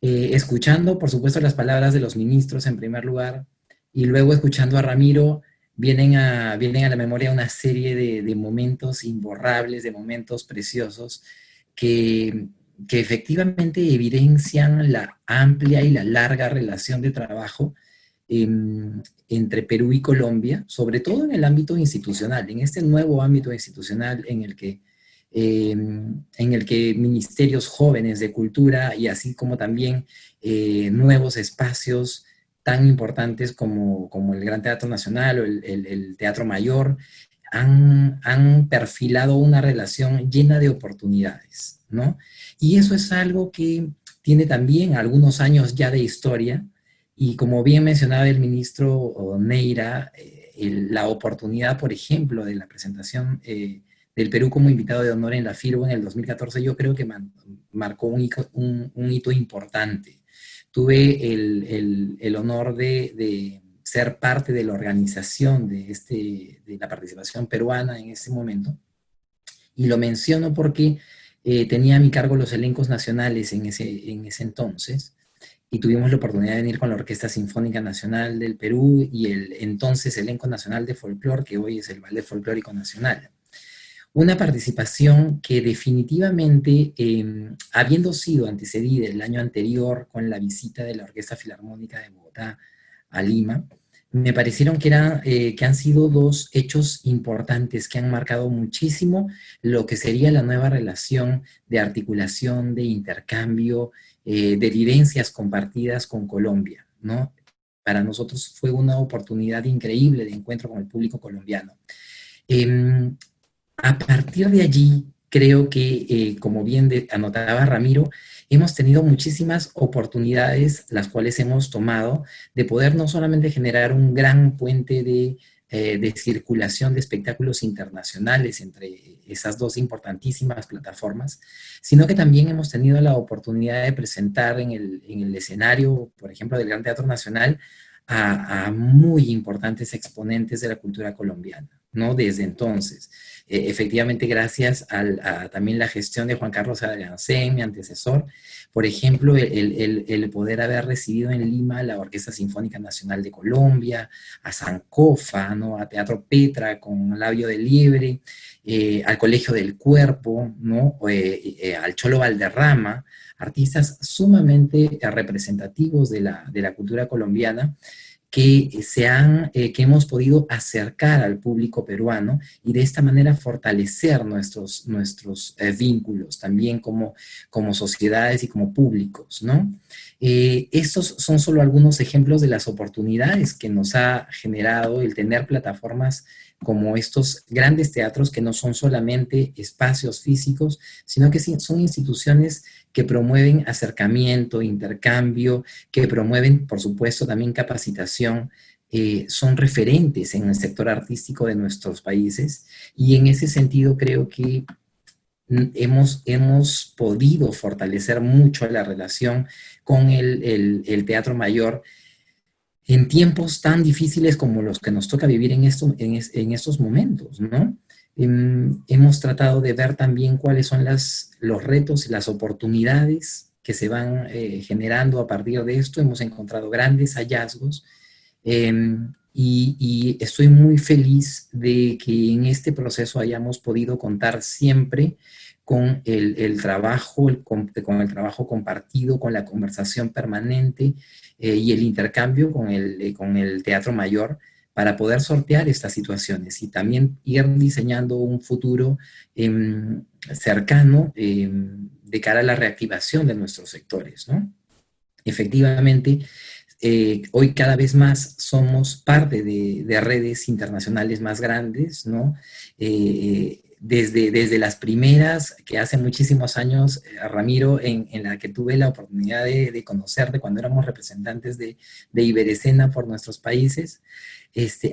Speaker 5: Escuchando, por supuesto, las palabras de los ministros en primer lugar, y luego escuchando a Ramiro, vienen a la memoria una serie de momentos imborrables, de momentos preciosos que efectivamente evidencian la amplia y la larga relación de trabajo entre Perú y Colombia, sobre todo en el ámbito institucional, en este nuevo ámbito institucional en el que ministerios jóvenes de cultura, y así como también nuevos espacios tan importantes como el Gran Teatro Nacional o el Teatro Mayor, han perfilado una relación llena de oportunidades, ¿no? Y eso es algo que tiene también algunos años ya de historia, y como bien mencionaba el ministro Neira, la oportunidad, por ejemplo, de la presentación del Perú como invitado de honor en la FIRBO en el 2014, yo creo que marcó un hito importante. Tuve el honor de ser parte de la organización de la participación peruana en ese momento, y lo menciono porque tenía a mi cargo los elencos nacionales en ese entonces, y tuvimos la oportunidad de venir con la Orquesta Sinfónica Nacional del Perú y el entonces Elenco Nacional de Folclore, que hoy es el Ballet Folclórico Nacional. Una participación que definitivamente, habiendo sido antecedida el año anterior con la visita de la Orquesta Filarmónica de Bogotá a Lima, me parecieron que han sido dos hechos importantes que han marcado muchísimo lo que sería la nueva relación de articulación, de intercambio, de vivencias compartidas con Colombia, ¿no? Para nosotros fue una oportunidad increíble de encuentro con el público colombiano. A partir de allí, creo que, como bien anotaba Ramiro, hemos tenido muchísimas oportunidades, las cuales hemos tomado, de poder no solamente generar un gran puente de circulación de espectáculos internacionales entre esas dos importantísimas plataformas, sino que también hemos tenido la oportunidad de presentar en el escenario, por ejemplo, del Gran Teatro Nacional, a muy importantes exponentes de la cultura colombiana, ¿no? Desde entonces. Efectivamente, gracias a también la gestión de Juan Carlos Adriancén, mi antecesor, por ejemplo, el poder haber recibido en Lima la Orquesta Sinfónica Nacional de Colombia, a Sankofa, ¿no? A Teatro Petra con Labio de Liebre, al Colegio del Cuerpo, ¿no? Al Cholo Valderrama, artistas sumamente representativos de la cultura colombiana, que que hemos podido acercar al público peruano y de esta manera fortalecer nuestros vínculos también como sociedades y como públicos, ¿no? Estos son solo algunos ejemplos de las oportunidades que nos ha generado el tener plataformas como estos grandes teatros que no son solamente espacios físicos, sino que son instituciones que promueven acercamiento, intercambio, que promueven, por supuesto, también capacitación, son referentes en el sector artístico de nuestros países, y en ese sentido creo que hemos podido fortalecer mucho la relación con el Teatro Mayor en tiempos tan difíciles como los que nos toca vivir en estos momentos, ¿no? Hemos tratado de ver también cuáles son los retos y las oportunidades que se van generando a partir de esto. Hemos encontrado grandes hallazgos, y estoy muy feliz de que en este proceso hayamos podido contar siempre con el trabajo compartido, con la conversación permanente, y el intercambio con el Teatro Mayor, para poder sortear estas situaciones y también ir diseñando un futuro cercano de cara a la reactivación de nuestros sectores, ¿no? Efectivamente, hoy cada vez más somos parte de redes internacionales más grandes, ¿no? Desde las primeras, que hace muchísimos años, Ramiro, en la que tuve la oportunidad de conocerte cuando éramos representantes de Iberescena por nuestros países,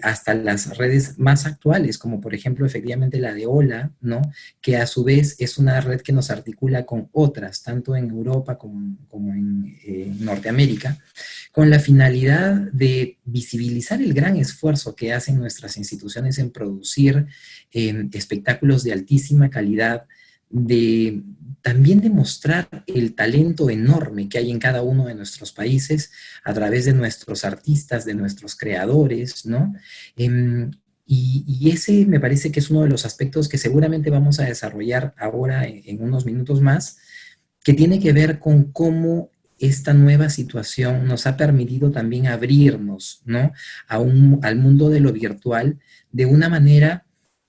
Speaker 5: hasta las redes más actuales, como por ejemplo efectivamente la de Hola, ¿no? Que a su vez es una red que nos articula con otras, tanto en Europa como en Norteamérica, con la finalidad de visibilizar el gran esfuerzo que hacen nuestras instituciones en producir espectáculos de altísima calidad, también demostrar el talento enorme que hay en cada uno de nuestros países a través de nuestros artistas, de nuestros creadores, ¿no? Y ese me parece que es uno de los aspectos que seguramente vamos a desarrollar ahora en unos minutos más, que tiene que ver con cómo esta nueva situación nos ha permitido también abrirnos, ¿no? Al mundo de lo virtual de una manera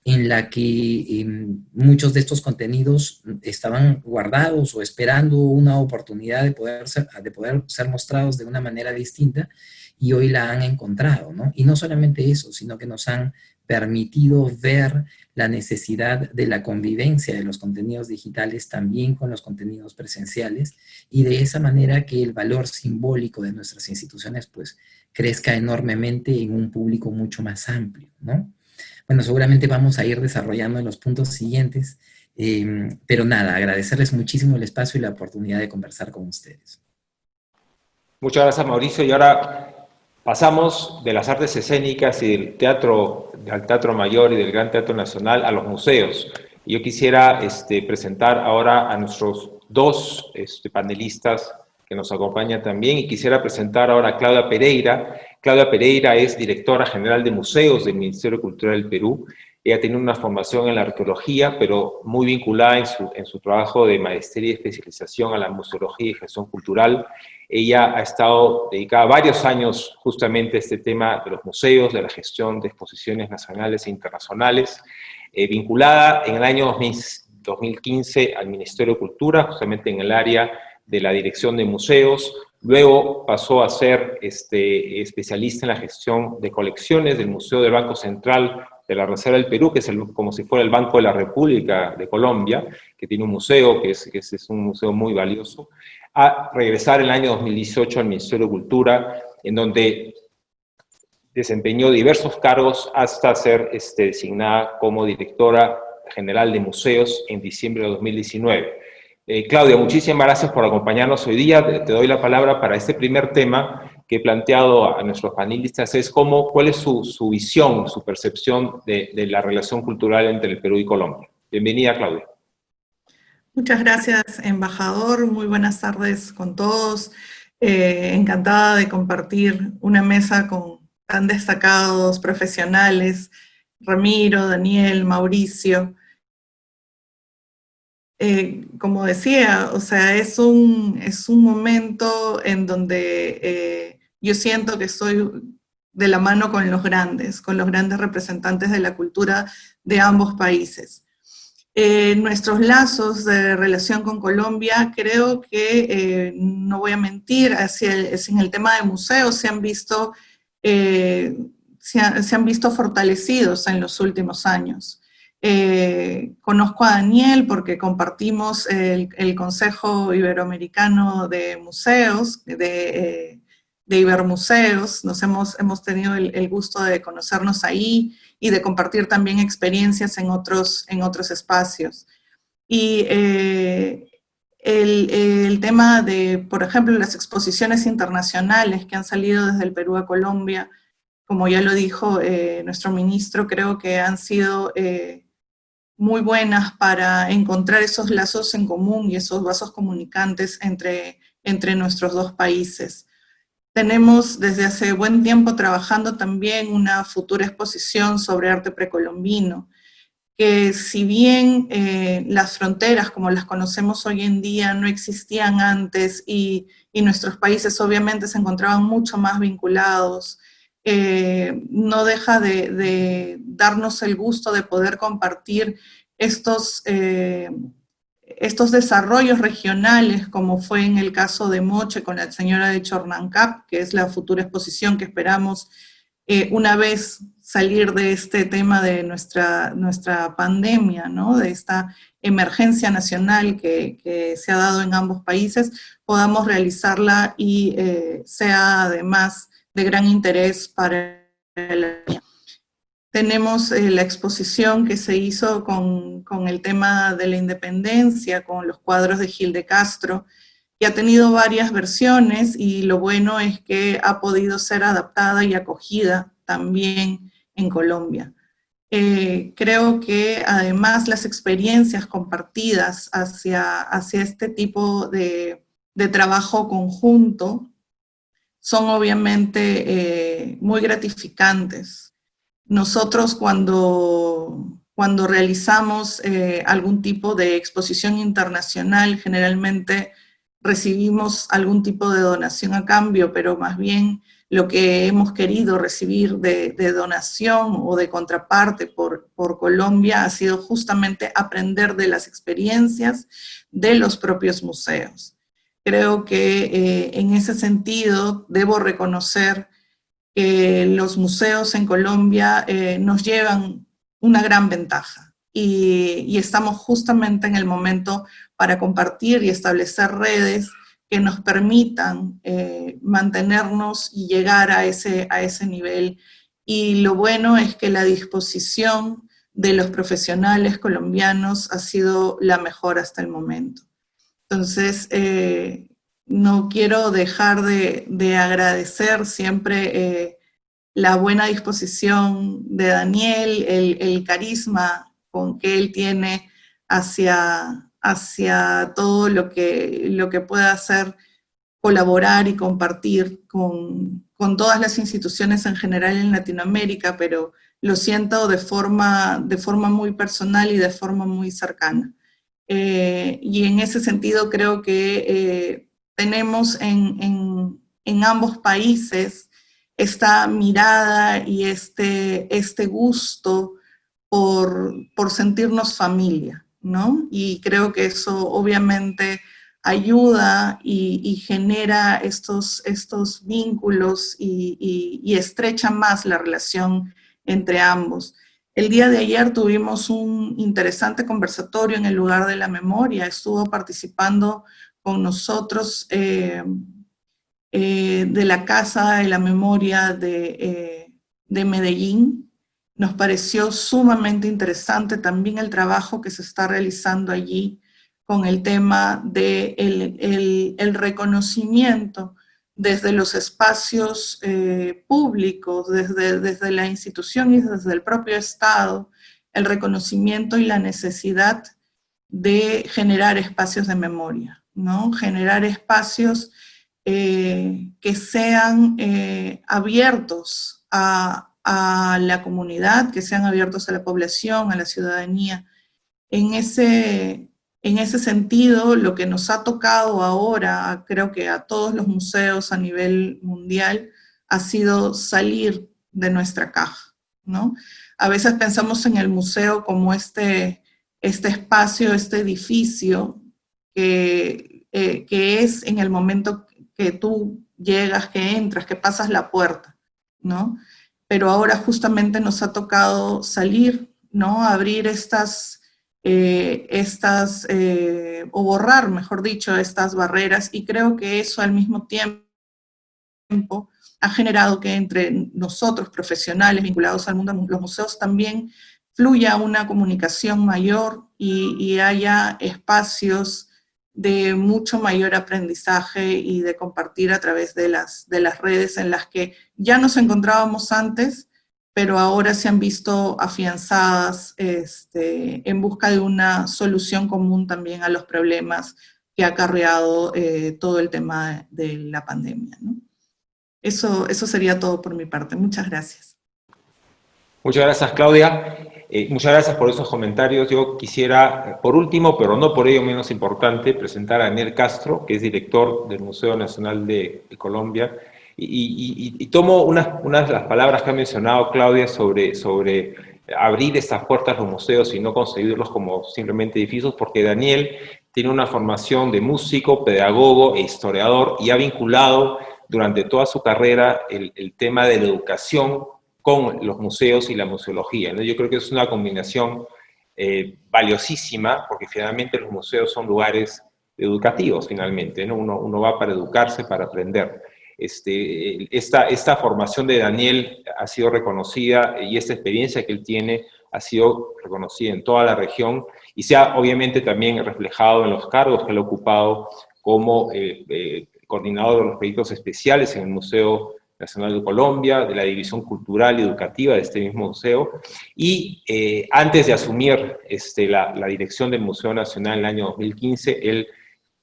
Speaker 5: en la que muchos de estos contenidos estaban guardados o esperando una oportunidad de poder ser mostrados de una manera distinta, y hoy la han encontrado, ¿no? Y no solamente eso, sino que nos han permitido ver la necesidad de la convivencia de los contenidos digitales también con los contenidos presenciales, y de esa manera que el valor simbólico de nuestras instituciones pues crezca enormemente en un público mucho más amplio, ¿no? Bueno, seguramente vamos a ir desarrollando en los puntos siguientes, pero nada, agradecerles muchísimo el espacio y la oportunidad de conversar con ustedes.
Speaker 1: Muchas gracias, Mauricio. Y ahora pasamos de las artes escénicas y del Teatro Mayor y del Gran Teatro Nacional a los museos. Y yo quisiera presentar ahora a nuestros dos panelistas que nos acompañan también, y quisiera presentar ahora a Claudia Pereira. Claudia Pereira es directora general de museos del Ministerio de Cultura del Perú. Ella tiene una formación en la arqueología, pero muy vinculada en su trabajo de maestría y especialización a la museología y gestión cultural. Ella ha estado dedicada varios años justamente a este tema de los museos, de la gestión de exposiciones nacionales e internacionales, vinculada en el año 2015 al Ministerio de Cultura, justamente en el área de la dirección de museos. Luego pasó a ser especialista en la gestión de colecciones del Museo del Banco Central, de la Reserva del Perú, que es como si fuera el Banco de la República de Colombia, que tiene un museo, que es un museo muy valioso, a regresar en el año 2018 al Ministerio de Cultura, en donde desempeñó diversos cargos hasta ser designada como directora general de museos en diciembre de 2019. Claudia, muchísimas gracias por acompañarnos hoy día. Te doy la palabra para este primer tema que he planteado a nuestros panelistas, es cuál es su visión, su percepción de la relación cultural entre el Perú y Colombia. Bienvenida, Claudia.
Speaker 6: Muchas gracias, embajador. Muy buenas tardes con todos. Encantada de compartir una mesa con tan destacados profesionales, Ramiro, Daniel, Mauricio. Como decía, o sea, es un momento en donde yo siento que estoy de la mano con los grandes representantes de la cultura de ambos países. Nuestros lazos de relación con Colombia, creo que, no voy a mentir, en el tema de museos se han visto fortalecidos en los últimos años. Conozco a Daniel porque compartimos el Consejo Iberoamericano de Museos, de Ibermuseos. Hemos tenido el gusto de conocernos ahí y de compartir también experiencias en otros espacios. Y el tema de, por ejemplo, las exposiciones internacionales que han salido desde el Perú a Colombia, como ya lo dijo nuestro ministro, creo que han sido muy buenas para encontrar esos lazos en común y esos vasos comunicantes entre nuestros dos países. Tenemos desde hace buen tiempo trabajando también una futura exposición sobre arte precolombino, que si bien las fronteras como las conocemos hoy en día no existían antes y nuestros países obviamente se encontraban mucho más vinculados, no deja de darnos el gusto de poder compartir estos desarrollos regionales, como fue en el caso de Moche con la señora de Chornancap, que es la futura exposición que esperamos una vez salir de este tema de nuestra pandemia, ¿no? De esta emergencia nacional que se ha dado en ambos países, podamos realizarla y sea además de gran interés para la niña. Tenemos la exposición que se hizo con el tema de la independencia, con los cuadros de Gil de Castro, que ha tenido varias versiones y lo bueno es que ha podido ser adaptada y acogida también en Colombia. Creo que además las experiencias compartidas hacia este tipo de trabajo conjunto son obviamente muy gratificantes. Nosotros cuando realizamos algún tipo de exposición internacional, generalmente recibimos algún tipo de donación a cambio, pero más bien lo que hemos querido recibir de donación o de contraparte por Colombia ha sido justamente aprender de las experiencias de los propios museos. Creo que en ese sentido debo reconocer que los museos en Colombia nos llevan una gran ventaja y estamos justamente en el momento para compartir y establecer redes que nos permitan mantenernos y llegar a ese nivel. Y lo bueno es que la disposición de los profesionales colombianos ha sido la mejor hasta el momento. Entonces, no quiero dejar de agradecer siempre la buena disposición de Daniel, el carisma con que él tiene hacia todo lo que pueda hacer, colaborar y compartir con todas las instituciones en general en Latinoamérica, pero lo siento de forma muy personal y de forma muy cercana. Y en ese sentido creo que tenemos en ambos países esta mirada y este gusto por sentirnos familia, ¿no? Y creo que eso obviamente ayuda y genera estos vínculos y estrecha más la relación entre ambos. El día de ayer tuvimos un interesante conversatorio en el lugar de la memoria. Estuvo participando con nosotros de la Casa de la Memoria de Medellín. Nos pareció sumamente interesante también el trabajo que se está realizando allí con el tema del reconocimiento desde los espacios públicos, desde la institución y desde el propio Estado, el reconocimiento y la necesidad de generar espacios de memoria, ¿no? Generar espacios que sean abiertos a la comunidad, que sean abiertos a la población, a la ciudadanía. En ese sentido, lo que nos ha tocado ahora, creo que a todos los museos a nivel mundial, ha sido salir de nuestra caja, ¿no? A veces pensamos en el museo como este espacio, este edificio, que es en el momento que tú llegas, que entras, que pasas la puerta, ¿no? Pero ahora justamente nos ha tocado salir, ¿no? Abrir o borrar, mejor dicho, estas barreras, y creo que eso al mismo tiempo ha generado que entre nosotros, profesionales vinculados al mundo de los museos, también fluya una comunicación mayor y haya espacios de mucho mayor aprendizaje y de compartir a través de las redes en las que ya nos encontrábamos antes, pero ahora se han visto afianzadas en busca de una solución común también a los problemas que ha acarreado todo el tema de la pandemia, ¿no? Eso sería todo por mi parte. Muchas gracias.
Speaker 1: Muchas gracias, Claudia. Muchas gracias por esos comentarios. Yo quisiera, por último, pero no por ello menos importante, presentar a Daniel Castro, que es director del Museo Nacional de Colombia. Y tomo unas de las palabras que ha mencionado Claudia sobre abrir estas puertas a los museos y no concebirlos como simplemente edificios, porque Daniel tiene una formación de músico, pedagogo e historiador y ha vinculado durante toda su carrera el tema de la educación con los museos y la museología, ¿no? Yo creo que es una combinación valiosísima, porque finalmente los museos son lugares educativos, finalmente, ¿no? Uno va para educarse, para aprender. Esta formación de Daniel ha sido reconocida y esta experiencia que él tiene ha sido reconocida en toda la región y se ha obviamente también reflejado en los cargos que él ha ocupado como coordinador de los proyectos especiales en el Museo Nacional de Colombia, de la División Cultural y Educativa de este mismo museo, y antes de asumir la dirección del Museo Nacional en el año 2015, él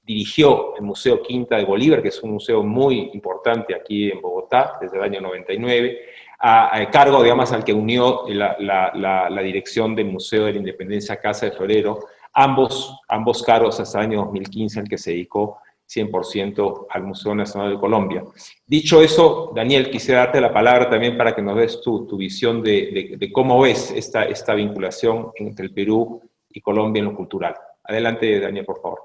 Speaker 1: dirigió el Museo Quinta de Bolívar, que es un museo muy importante aquí en Bogotá, desde el año 99, a cargo, digamos, al que unió la dirección del Museo de la Independencia Casa de Florero, ambos cargos hasta el año 2015, al que se dedicó 100% al Museo Nacional de Colombia. Dicho eso, Daniel, quisiera darte la palabra también para que nos des tu visión de cómo ves esta vinculación entre el Perú y Colombia en lo cultural. Adelante, Daniel, por favor.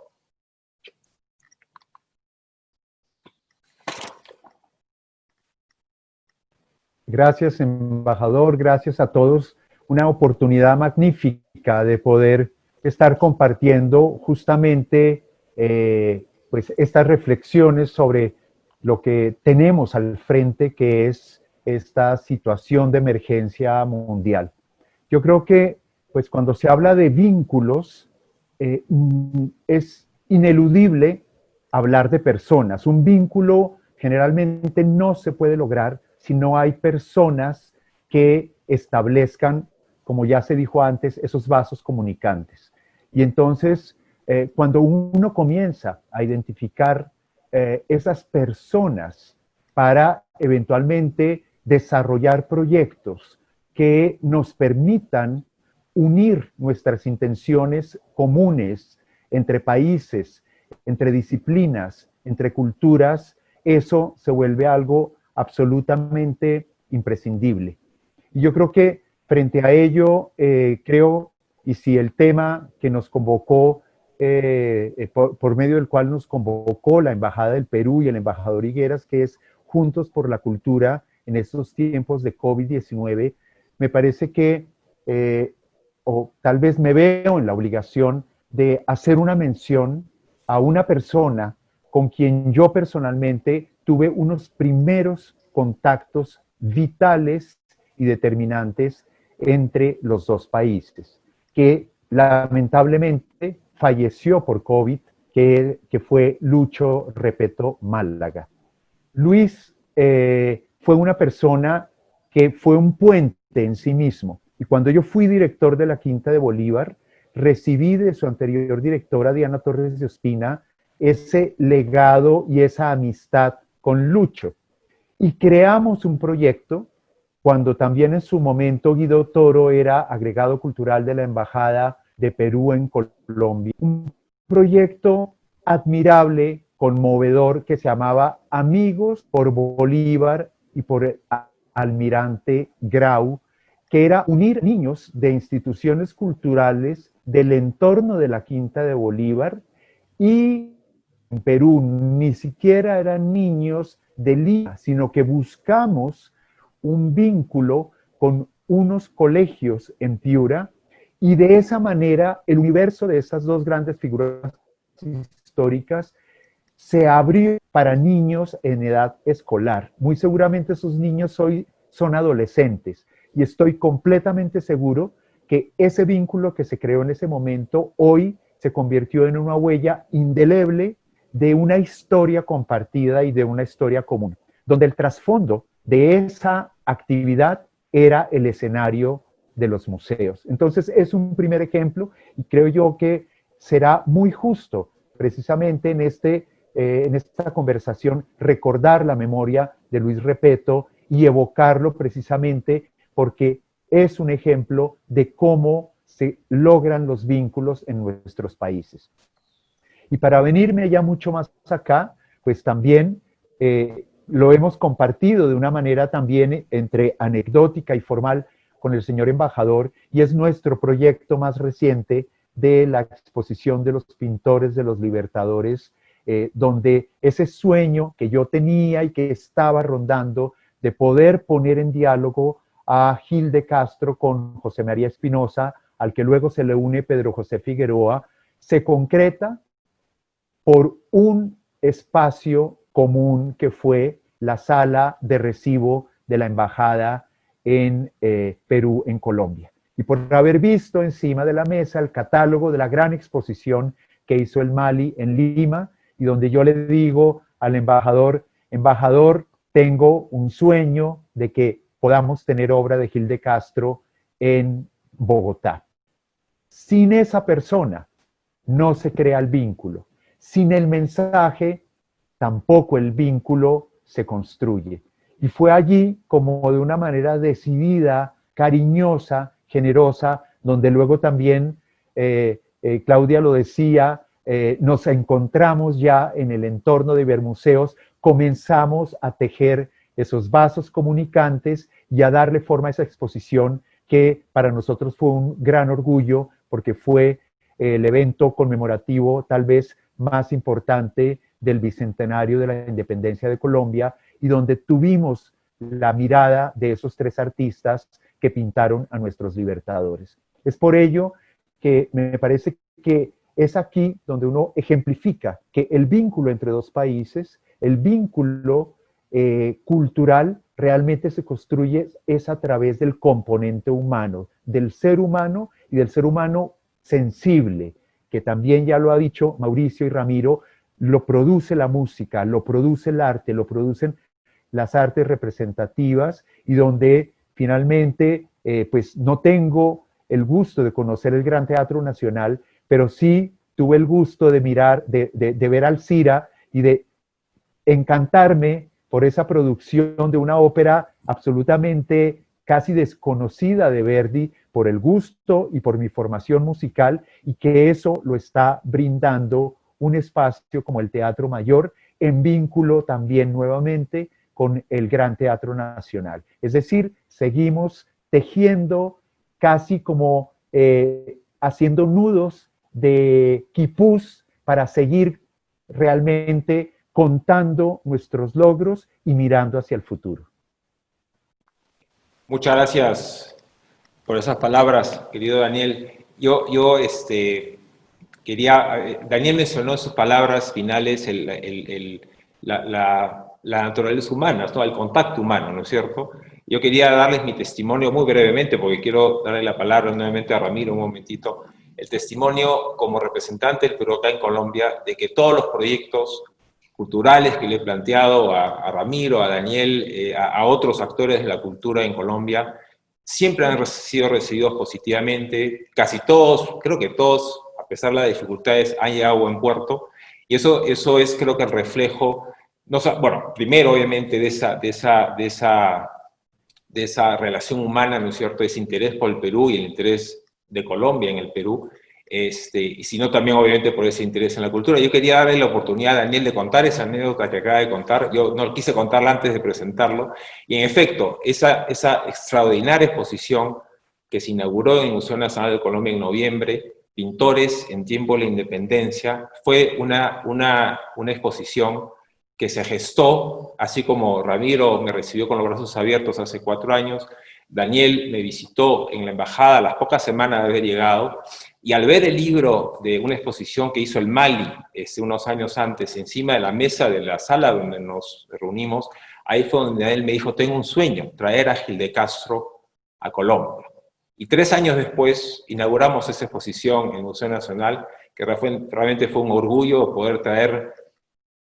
Speaker 7: Gracias, embajador, gracias a todos. Una oportunidad magnífica de poder estar compartiendo justamente pues estas reflexiones sobre lo que tenemos al frente, que es esta situación de emergencia mundial. Yo creo que pues cuando se habla de vínculos, es ineludible hablar de personas. Un vínculo generalmente no se puede lograr si no hay personas que establezcan, como ya se dijo antes, esos vasos comunicantes. Y entonces, cuando uno comienza a identificar esas personas para eventualmente desarrollar proyectos que nos permitan unir nuestras intenciones comunes entre países, entre disciplinas, entre culturas, eso se vuelve algo absolutamente imprescindible. Y yo creo que frente a ello, y si el tema que nos convocó, por medio del cual nos convocó la Embajada del Perú y el embajador Higueras, que es Juntos por la Cultura en estos tiempos de COVID-19, me parece que o tal vez me veo en la obligación de hacer una mención a una persona con quien yo personalmente tuve unos primeros contactos vitales y determinantes entre los dos países, que lamentablemente falleció por COVID, que fue Lucho Repetto Málaga. Luis fue una persona que fue un puente en sí mismo. Y cuando yo fui director de la Quinta de Bolívar, recibí de su anterior directora, Diana Torres de Ospina, ese legado y esa amistad con Lucho. Y creamos un proyecto, cuando también en su momento Guido Toro era agregado cultural de la Embajada de Perú en Colombia. Un proyecto admirable, conmovedor, que se llamaba Amigos por Bolívar y por Almirante Grau, que era unir niños de instituciones culturales del entorno de la Quinta de Bolívar, y en Perú ni siquiera eran niños de Lima, sino que buscamos un vínculo con unos colegios en Piura, y de esa manera el universo de esas dos grandes figuras históricas se abrió para niños en edad escolar. Muy seguramente esos niños hoy son adolescentes, y estoy completamente seguro que ese vínculo que se creó en ese momento hoy se convirtió en una huella indeleble de una historia compartida y de una historia común, donde el trasfondo de esa actividad era el escenario de los museos. Entonces es un primer ejemplo, y creo yo que será muy justo precisamente en esta conversación recordar la memoria de Luis Repetto y evocarlo precisamente porque es un ejemplo de cómo se logran los vínculos en nuestros países. Y para venirme ya mucho más acá, pues también lo hemos compartido de una manera también entre anecdótica y formal con el señor embajador, y es nuestro proyecto más reciente de la exposición de los pintores de los libertadores, donde ese sueño que yo tenía y que estaba rondando de poder poner en diálogo a Gil de Castro con José María Espinosa, al que luego se le une Pedro José Figueroa, se concreta por un espacio común que fue la sala de recibo de la embajada en Perú, en Colombia. Y por haber visto encima de la mesa el catálogo de la gran exposición que hizo el Mali en Lima, y donde yo le digo al embajador, tengo un sueño de que podamos tener obra de Gil de Castro en Bogotá. Sin esa persona no se crea el vínculo. Sin el mensaje, tampoco el vínculo se construye. Y fue allí, como de una manera decidida, cariñosa, generosa, donde luego también, Claudia lo decía, nos encontramos ya en el entorno de Ibermuseos, comenzamos a tejer esos vasos comunicantes y a darle forma a esa exposición que para nosotros fue un gran orgullo, porque fue el evento conmemorativo tal vez más importante del bicentenario de la independencia de Colombia, y donde tuvimos la mirada de esos tres artistas que pintaron a nuestros libertadores. Es por ello que me parece que es aquí donde uno ejemplifica que el vínculo entre dos países, el vínculo cultural, realmente se construye es a través del componente humano, del ser humano y del ser humano sensible, que también ya lo ha dicho Mauricio y Ramiro, lo produce la música, lo produce el arte, lo producen las artes representativas, y donde finalmente pues no tengo el gusto de conocer el Gran Teatro Nacional, pero sí tuve el gusto de mirar, de ver Alcira y de encantarme por esa producción de una ópera absolutamente casi desconocida de Verdi, por el gusto y por mi formación musical, y que eso lo está brindando un espacio como el Teatro Mayor, en vínculo también nuevamente con el Gran Teatro Nacional. Es decir, seguimos tejiendo casi como haciendo nudos de quipús para seguir realmente contando nuestros logros y mirando hacia el futuro.
Speaker 1: Muchas gracias, por esas palabras, querido Daniel. Daniel mencionó en sus palabras finales la naturaleza humana, ¿no? El contacto humano, ¿no es cierto? Yo quería darles mi testimonio muy brevemente, porque quiero darle la palabra nuevamente a Ramiro un momentito. El testimonio como representante del Perú acá en Colombia, de que todos los proyectos culturales que le he planteado a Ramiro, a Daniel, a otros actores de la cultura en Colombia, siempre han sido recibidos positivamente. Casi todos, creo que todos, a pesar de las dificultades, han llegado a buen puerto. Y eso es, creo que, el reflejo, no, bueno, primero, obviamente, de esa relación humana, ¿no es cierto?, ese interés por el Perú y el interés de Colombia en el Perú, y sino también, obviamente, por ese interés en la cultura. Yo quería darle la oportunidad a Daniel de contar esa anécdota que acaba de contar. Yo no quise contarla antes de presentarlo, y en efecto, esa extraordinaria exposición que se inauguró en el Museo Nacional de Colombia en noviembre, Pintores en tiempo de la independencia, fue una exposición que se gestó, así como Ramiro me recibió con los brazos abiertos hace 4 años, Daniel me visitó en la embajada a las pocas semanas de haber llegado, y al ver el libro de una exposición que hizo el Mali unos años antes, encima de la mesa de la sala donde nos reunimos, ahí fue donde Daniel me dijo: tengo un sueño, traer a Gil de Castro a Colombia. Y 3 años después inauguramos esa exposición en el Museo Nacional, que realmente fue un orgullo poder traer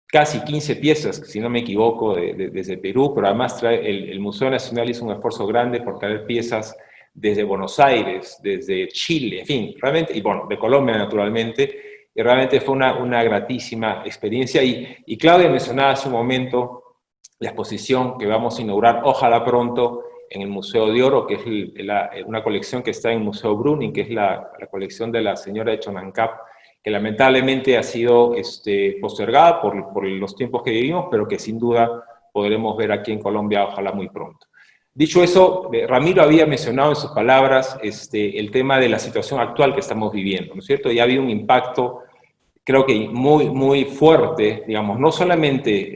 Speaker 1: casi 15 piezas, si no me equivoco, desde Perú, pero además el Museo Nacional hizo un esfuerzo grande por traer piezas desde Buenos Aires, desde Chile, en fin, realmente, y bueno, de Colombia naturalmente, y realmente fue una gratísima experiencia. Y Claudia mencionaba hace un momento la exposición que vamos a inaugurar, ojalá pronto, en el Museo de Oro, que es una colección que está en el Museo Bruning, que es la colección de la señora de Chonancap, que lamentablemente ha sido postergada por los tiempos que vivimos, pero que sin duda podremos ver aquí en Colombia, ojalá muy pronto. Dicho eso, Ramiro había mencionado en sus palabras el tema de la situación actual que estamos viviendo, ¿no es cierto? Y ha habido un impacto, creo que muy, muy fuerte, digamos, no solamente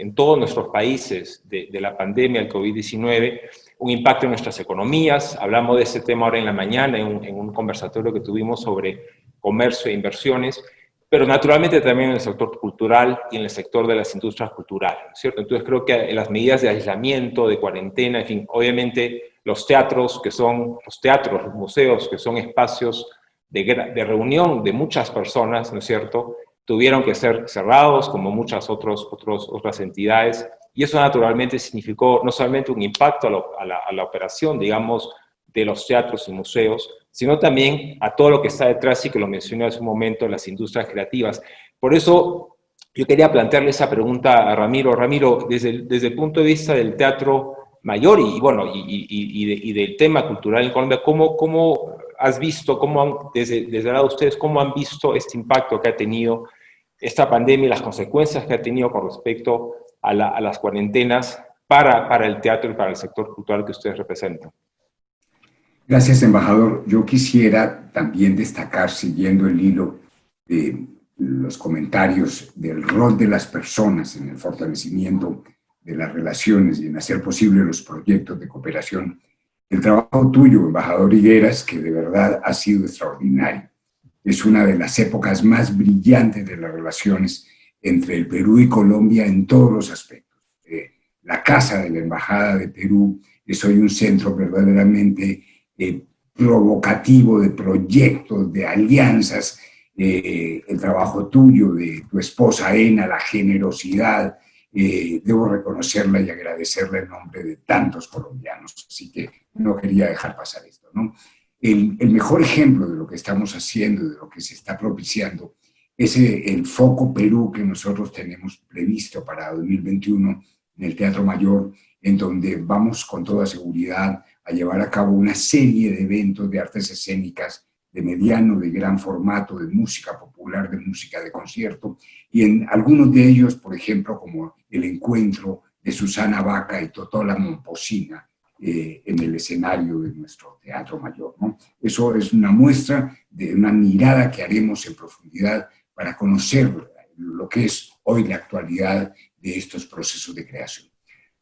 Speaker 1: en todos nuestros países de la pandemia del COVID-19, un impacto en nuestras economías. Hablamos de ese tema ahora en la mañana en un conversatorio que tuvimos sobre comercio e inversiones, pero naturalmente también en el sector cultural y en el sector de las industrias culturales, ¿no es cierto? Entonces creo que las medidas de aislamiento, de cuarentena, en fin, obviamente los teatros, los museos, que son espacios de reunión de muchas personas, ¿no es cierto?, tuvieron que ser cerrados, como muchas otras entidades, y eso naturalmente significó no solamente un impacto a la operación, digamos, de los teatros y museos, sino también a todo lo que está detrás, y que lo mencioné hace un momento, las industrias creativas. Por eso yo quería plantearle esa pregunta a Ramiro. Ramiro, desde el punto de vista del teatro mayor y del tema cultural en Colombia, ¿cómo has visto, desde el lado de ustedes, cómo han visto este impacto que ha tenido esta pandemia y las consecuencias que ha tenido con respecto a las cuarentenas para el teatro y para el sector cultural que ustedes representan?
Speaker 4: Gracias, embajador. Yo quisiera también destacar, siguiendo el hilo de los comentarios, del rol de las personas en el fortalecimiento de las relaciones y en hacer posible los proyectos de cooperación, el trabajo tuyo, embajador Higueras, que de verdad ha sido extraordinario. Es una de las épocas más brillantes de las relaciones entre el Perú y Colombia en todos los aspectos. La Casa de la Embajada de Perú es hoy un centro verdaderamente provocativo de proyectos, de alianzas. El trabajo tuyo, de tu esposa Ena, la generosidad, debo reconocerla y agradecerla en nombre de tantos colombianos, así que no quería dejar pasar esto, ¿no? El mejor ejemplo de lo que estamos haciendo, de lo que se está propiciando, es el Foco Perú que nosotros tenemos previsto para 2021 en el Teatro Mayor, en donde vamos con toda seguridad a llevar a cabo una serie de eventos de artes escénicas de mediano, de gran formato, de música popular, de música de concierto, y en algunos de ellos, por ejemplo, como el encuentro de Susana Baca y Totola Momposina en el escenario de nuestro Teatro Mayor, ¿no? Eso es una muestra de una mirada que haremos en profundidad para conocer lo que es hoy la actualidad de estos procesos de creación.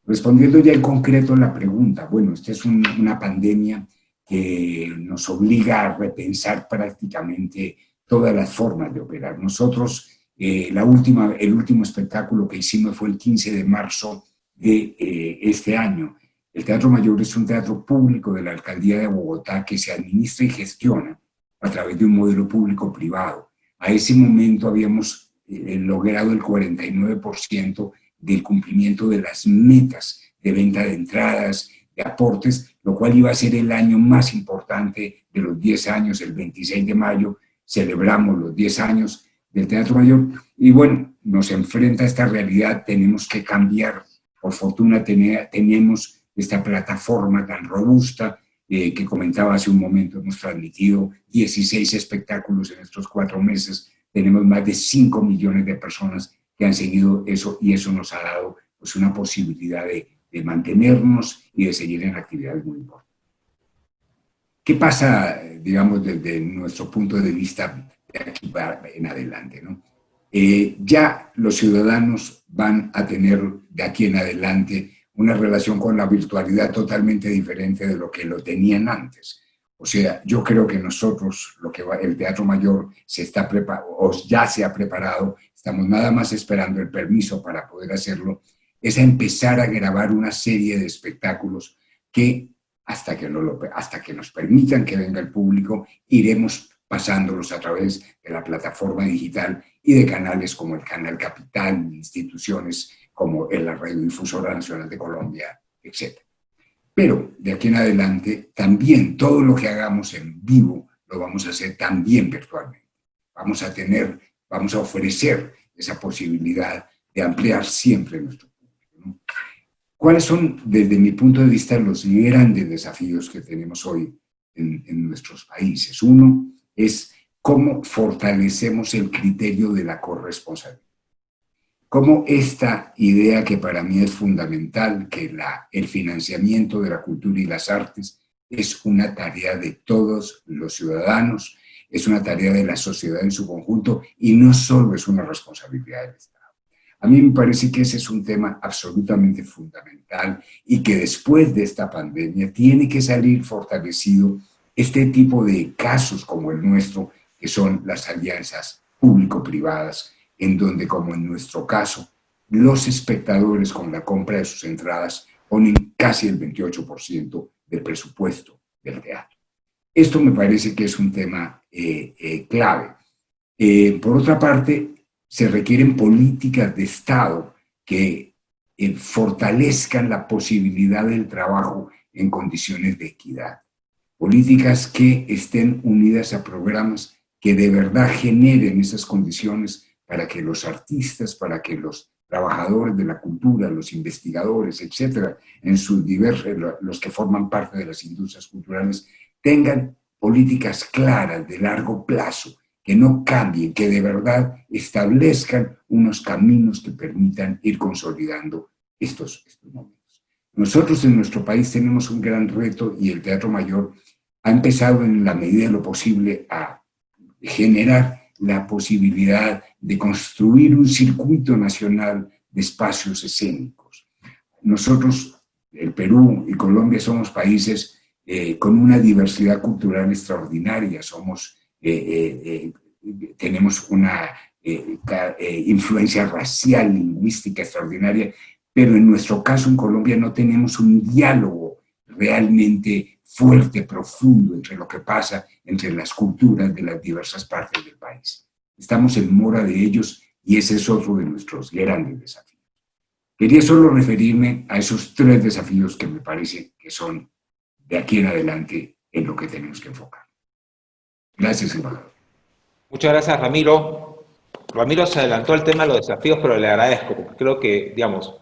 Speaker 4: Respondiendo ya en concreto a la pregunta, bueno, esta es una pandemia que nos obliga a repensar prácticamente todas las formas de operar. Nosotros, el último espectáculo que hicimos fue el 15 de marzo de este año. El Teatro Mayor es un teatro público de la Alcaldía de Bogotá que se administra y gestiona a través de un modelo público-privado. A ese momento habíamos logrado el 49% del cumplimiento de las metas de venta de entradas, de aportes, lo cual iba a ser el año más importante de los 10 años. El 26 de mayo celebramos los 10 años del Teatro Mayor y bueno, nos enfrenta a esta realidad, tenemos que cambiar. Por fortuna tenemos esta plataforma tan robusta que comentaba hace un momento. Hemos transmitido 16 espectáculos en estos 4 meses, tenemos más de 5 millones de personas que han seguido eso y eso nos ha dado pues, una posibilidad de mantenernos y de seguir en actividades muy importantes. ¿Qué pasa, digamos, desde nuestro punto de vista de aquí en adelante, ¿no? Ya los ciudadanos van a tener de aquí en adelante una relación con la virtualidad totalmente diferente de lo que lo tenían antes. O sea, yo creo que nosotros, el Teatro Mayor ya se ha preparado, estamos nada más esperando el permiso para poder hacerlo, es a empezar a grabar una serie de espectáculos que hasta que nos permitan que venga el público, iremos pasándolos a través de la plataforma digital y de canales como el Canal Capital, instituciones como la Radiodifusora Nacional de Colombia, etc. Pero de aquí en adelante también todo lo que hagamos en vivo lo vamos a hacer también virtualmente. Vamos a ofrecer esa posibilidad de ampliar siempre nuestro público, ¿no? ¿Cuáles son, desde mi punto de vista, los grandes desafíos que tenemos hoy en nuestros países? Uno es cómo fortalecemos el criterio de la corresponsabilidad. Cómo esta idea que para mí es fundamental, que el financiamiento de la cultura y las artes es una tarea de todos los ciudadanos, es una tarea de la sociedad en su conjunto y no solo es una responsabilidad del Estado. A mí me parece que ese es un tema absolutamente fundamental y que después de esta pandemia tiene que salir fortalecido este tipo de casos como el nuestro, que son las alianzas público-privadas, en donde, como en nuestro caso, los espectadores con la compra de sus entradas ponen casi el 28% del presupuesto del teatro. Esto me parece que es un tema clave. Por otra parte, se requieren políticas de Estado que fortalezcan la posibilidad del trabajo en condiciones de equidad. Políticas que estén unidas a programas que de verdad generen esas condiciones para que los artistas, para que los trabajadores de la cultura, los investigadores, etcétera, los que forman parte de las industrias culturales, tengan políticas claras de largo plazo, que no cambien, que de verdad establezcan unos caminos que permitan ir consolidando estos momentos. Nosotros en nuestro país tenemos un gran reto y el Teatro Mayor ha empezado en la medida de lo posible a generar la posibilidad de construir un circuito nacional de espacios escénicos. Nosotros, el Perú y Colombia, somos países con una diversidad cultural extraordinaria, tenemos una influencia racial, lingüística extraordinaria, pero en nuestro caso en Colombia no tenemos un diálogo realmente fuerte, profundo entre lo que pasa entre las culturas de las diversas partes del país. Estamos en mora de ellos y ese es otro de nuestros grandes desafíos. Quería solo referirme a esos 3 desafíos que me parece que son de aquí en adelante en lo que tenemos que enfocar. Gracias, embajador.
Speaker 1: Muchas gracias, Ramiro. Ramiro se adelantó al tema de los desafíos, pero le agradezco, porque creo que, digamos,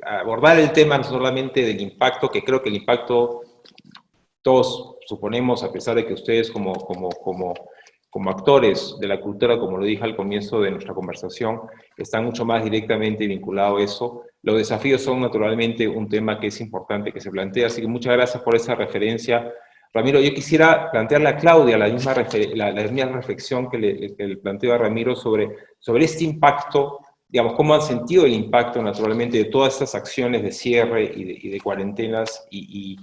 Speaker 1: abordar el tema no solamente del impacto, que creo que el impacto todos suponemos, a pesar de que ustedes como actores de la cultura, como lo dije al comienzo de nuestra conversación, están mucho más directamente vinculados a eso. Los desafíos son naturalmente un tema que es importante que se plantea, así que muchas gracias por esa referencia. Ramiro, yo quisiera plantearle a Claudia la misma reflexión que le planteo a Ramiro sobre este impacto digamos, cómo han sentido el impacto naturalmente de todas estas acciones de cierre y de cuarentenas, y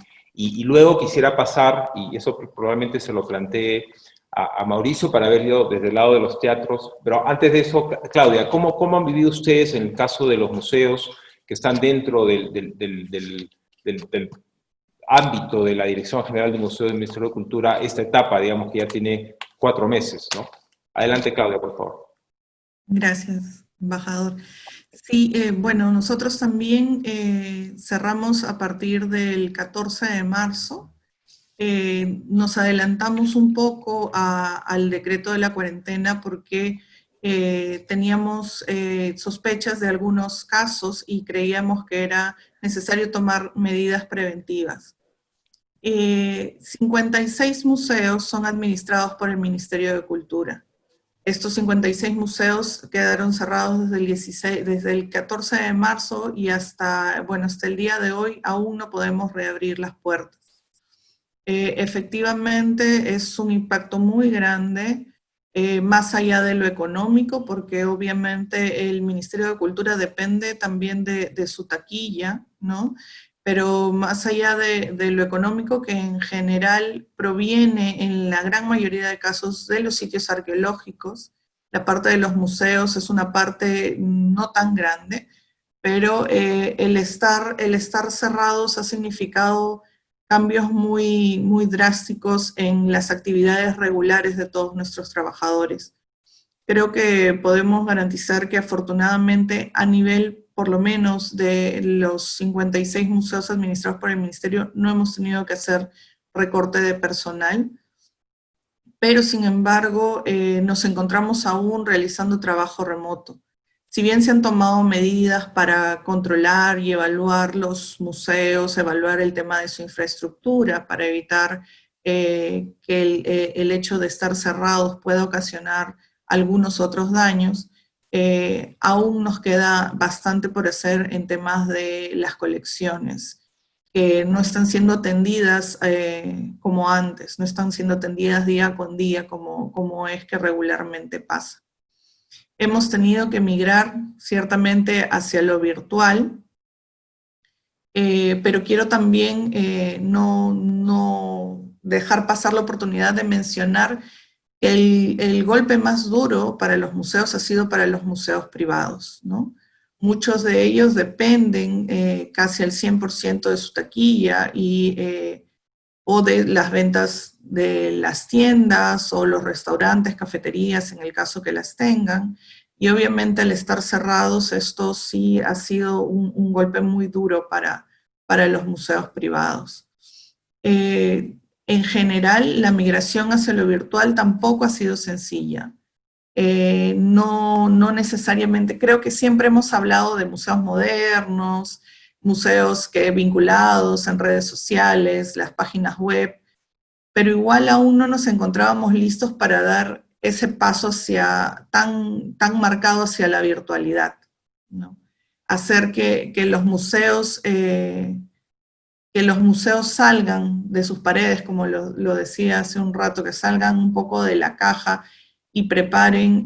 Speaker 1: luego quisiera pasar, y eso probablemente se lo planteé a Mauricio para haber ido desde el lado de los teatros, pero antes de eso, Claudia, ¿cómo han vivido ustedes en el caso de los museos que están dentro del ámbito de la Dirección General de Museos del Ministerio de Cultura, esta etapa, digamos, que ya tiene 4 meses, ¿no? Adelante, Claudia, por favor.
Speaker 6: Gracias, embajador. Sí, bueno, nosotros también cerramos a partir del 14 de marzo. Nos adelantamos un poco al decreto de la cuarentena porque teníamos sospechas de algunos casos y creíamos que era necesario tomar medidas preventivas. 56 museos son administrados por el Ministerio de Cultura. Estos 56 museos quedaron cerrados desde el 14 de marzo y hasta el día de hoy aún no podemos reabrir las puertas. Efectivamente es un impacto muy grande, más allá de lo económico, porque obviamente el Ministerio de Cultura depende también de su taquilla, ¿no? Pero más allá de lo económico, que en general proviene en la gran mayoría de casos de los sitios arqueológicos, la parte de los museos es una parte no tan grande, pero el estar cerrados ha significado cambios muy drásticos en las actividades regulares de todos nuestros trabajadores. Creo que podemos garantizar que afortunadamente a nivel, por lo menos, de los 56 museos administrados por el Ministerio, no hemos tenido que hacer recorte de personal, pero sin embargo nos encontramos aún realizando trabajo remoto. Si bien se han tomado medidas para controlar y evaluar los museos, evaluar el tema de su infraestructura, para evitar que el hecho de estar cerrados pueda ocasionar algunos otros daños, aún nos queda bastante por hacer en temas de las colecciones, que no están siendo atendidas como antes, no están siendo atendidas día con día como es que regularmente pasa. Hemos tenido que migrar ciertamente hacia lo virtual, pero quiero también no dejar pasar la oportunidad de mencionar que el golpe más duro para los museos ha sido para los museos privados, ¿no? Muchos de ellos dependen casi al 100% de su taquilla o de las ventas de las tiendas o los restaurantes, cafeterías, en el caso que las tengan. Y obviamente al estar cerrados, esto sí ha sido un golpe muy duro para los museos privados. En general, la migración hacia lo virtual tampoco ha sido sencilla. No necesariamente, creo que siempre hemos hablado de museos modernos, museos vinculados en redes sociales, las páginas web, pero igual aún no nos encontrábamos listos para dar ese paso tan marcado hacia la virtualidad, ¿no? Hacer que los museos salgan de sus paredes, como lo decía hace un rato, que salgan un poco de la caja y preparen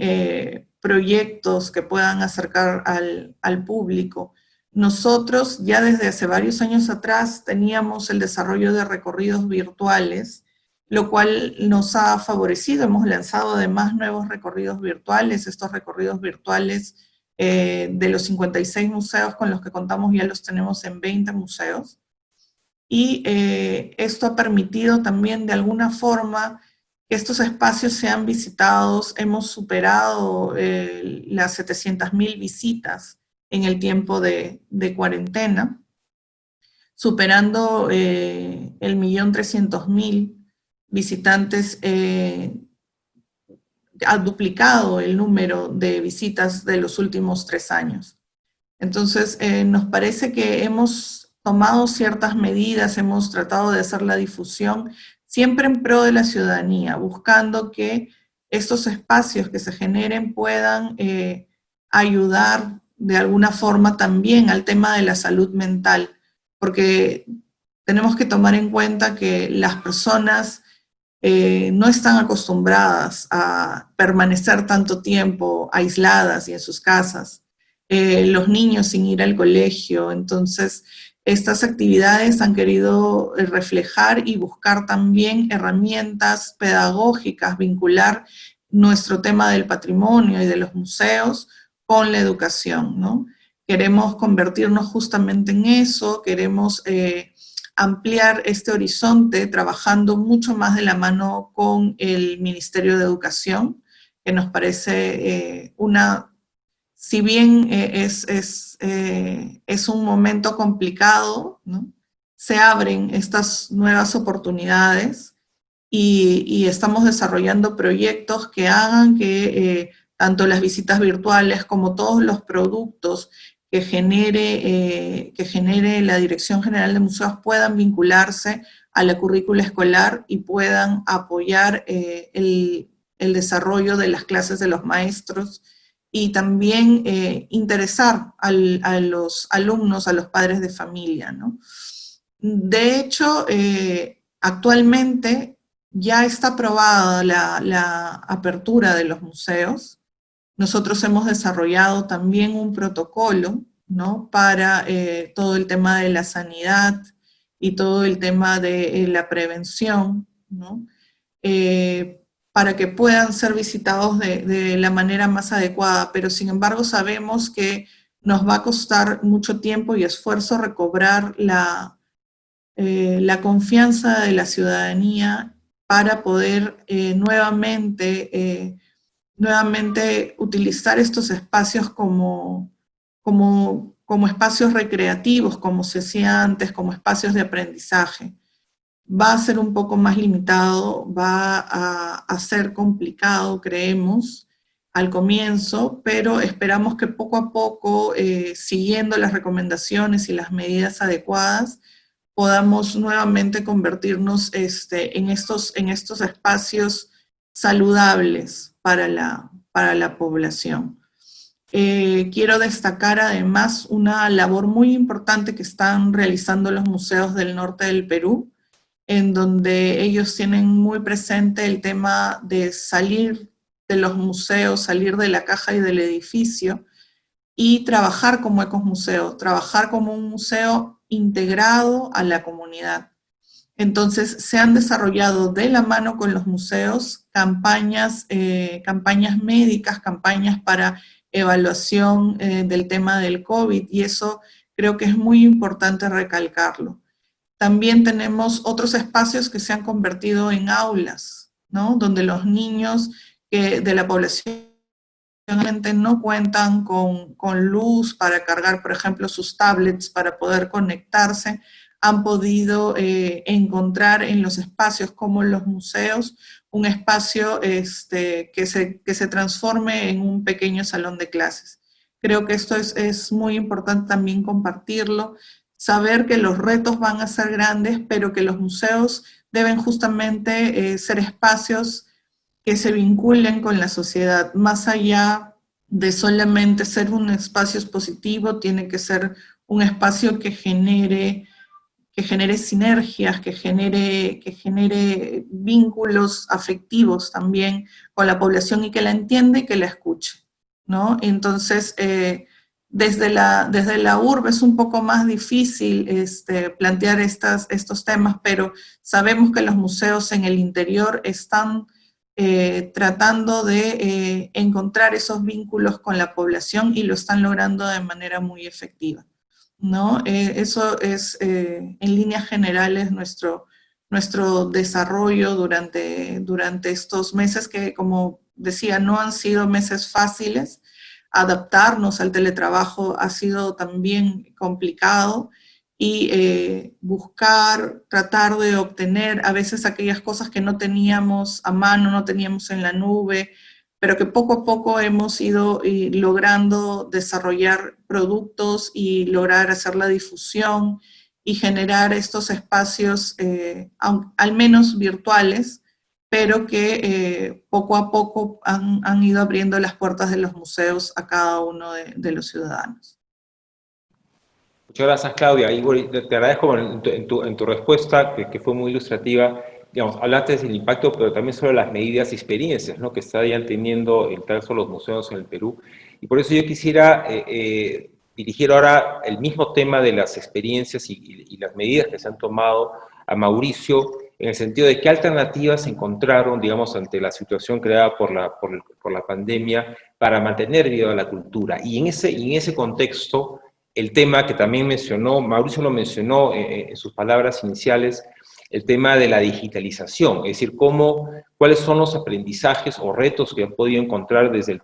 Speaker 6: proyectos que puedan acercar al público. Nosotros ya desde hace varios años atrás teníamos el desarrollo de recorridos virtuales, lo cual nos ha favorecido. Hemos lanzado además nuevos recorridos virtuales. Estos recorridos virtuales de los 56 museos con los que contamos ya los tenemos en 20 museos. Y esto ha permitido también de alguna forma que estos espacios sean visitados. Hemos superado las 700.000 visitas en el tiempo de cuarentena, superando el 1.300.000 visitantes. Ha duplicado el número de visitas de los últimos 3 años. Entonces, nos parece que hemos tomado ciertas medidas, hemos tratado de hacer la difusión, siempre en pro de la ciudadanía, buscando que estos espacios que se generen puedan ayudar de alguna forma también al tema de la salud mental, porque tenemos que tomar en cuenta que las personas no están acostumbradas a permanecer tanto tiempo aisladas y en sus casas. los niños sin ir al colegio. Entonces, estas actividades han querido reflejar y buscar también herramientas pedagógicas, vincular nuestro tema del patrimonio y de los museos con la educación, ¿no? Queremos convertirnos justamente en eso, queremos ampliar este horizonte trabajando mucho más de la mano con el Ministerio de Educación, que nos parece si bien es un momento complicado, ¿no? Se abren estas nuevas oportunidades y estamos desarrollando proyectos que hagan que tanto las visitas virtuales como todos los productos que genere la Dirección General de Museos puedan vincularse a la currícula escolar y puedan apoyar el desarrollo de las clases de los maestros y también interesar a los alumnos, a los padres de familia, ¿no? De hecho, actualmente ya está aprobada la apertura de los museos. Nosotros hemos desarrollado también un protocolo, ¿no? Para todo el tema de la sanidad y todo el tema de la prevención, ¿no? Para que puedan ser visitados de la manera más adecuada, pero sin embargo sabemos que nos va a costar mucho tiempo y esfuerzo recobrar la confianza de la ciudadanía para poder nuevamente utilizar estos espacios como espacios recreativos, como se hacía antes, como espacios de aprendizaje. Va a ser un poco más limitado, va a ser complicado, creemos, al comienzo, pero esperamos que poco a poco, siguiendo las recomendaciones y las medidas adecuadas, podamos nuevamente convertirnos en estos espacios saludables para la población. Quiero destacar además una labor muy importante que están realizando los museos del norte del Perú, en donde ellos tienen muy presente el tema de salir de los museos, salir de la caja y del edificio, y trabajar como ecosmuseo, trabajar como un museo integrado a la comunidad. Entonces, se han desarrollado de la mano con los museos campañas médicas, campañas para evaluación del tema del COVID, y eso creo que es muy importante recalcarlo. También tenemos otros espacios que se han convertido en aulas, ¿no? Donde los niños de la población no cuentan con luz para cargar, por ejemplo, sus tablets para poder conectarse, han podido encontrar en los espacios como los museos un espacio que se transforme en un pequeño salón de clases. Creo que esto es muy importante también compartirlo, saber que los retos van a ser grandes, pero que los museos deben justamente ser espacios que se vinculen con la sociedad, más allá de solamente ser un espacio expositivo, tiene que ser un espacio que genere sinergias, que genere vínculos afectivos también con la población y que la entienda y que la escuche, ¿no? Entonces, desde la urbe es un poco más difícil plantear estos temas, pero sabemos que los museos en el interior están tratando de encontrar esos vínculos con la población y lo están logrando de manera muy efectiva, ¿no? Eso es, en líneas generales, nuestro desarrollo durante estos meses que, como decía, no han sido meses fáciles. Adaptarnos al teletrabajo ha sido también complicado, y tratar de obtener a veces aquellas cosas que no teníamos a mano, no teníamos en la nube, pero que poco a poco hemos ido logrando desarrollar productos y lograr hacer la difusión y generar estos espacios, al menos virtuales, pero que poco a poco han ido abriendo las puertas de los museos a cada uno de los ciudadanos.
Speaker 1: Muchas gracias, Claudia. Y bueno, te agradezco en tu respuesta, que fue muy ilustrativa. Digamos, hablaste del impacto, pero también sobre las medidas y experiencias, ¿no?, que estarían teniendo el caso de los museos en el Perú. Y por eso yo quisiera dirigir ahora el mismo tema de las experiencias y las medidas que se han tomado a Mauricio, en el sentido de qué alternativas encontraron, digamos, ante la situación creada por la pandemia para mantener viva la cultura. Y en ese contexto, el tema que también mencionó, Mauricio lo mencionó en sus palabras iniciales, el tema de la digitalización, es decir, cuáles son los aprendizajes o retos que han podido encontrar desde el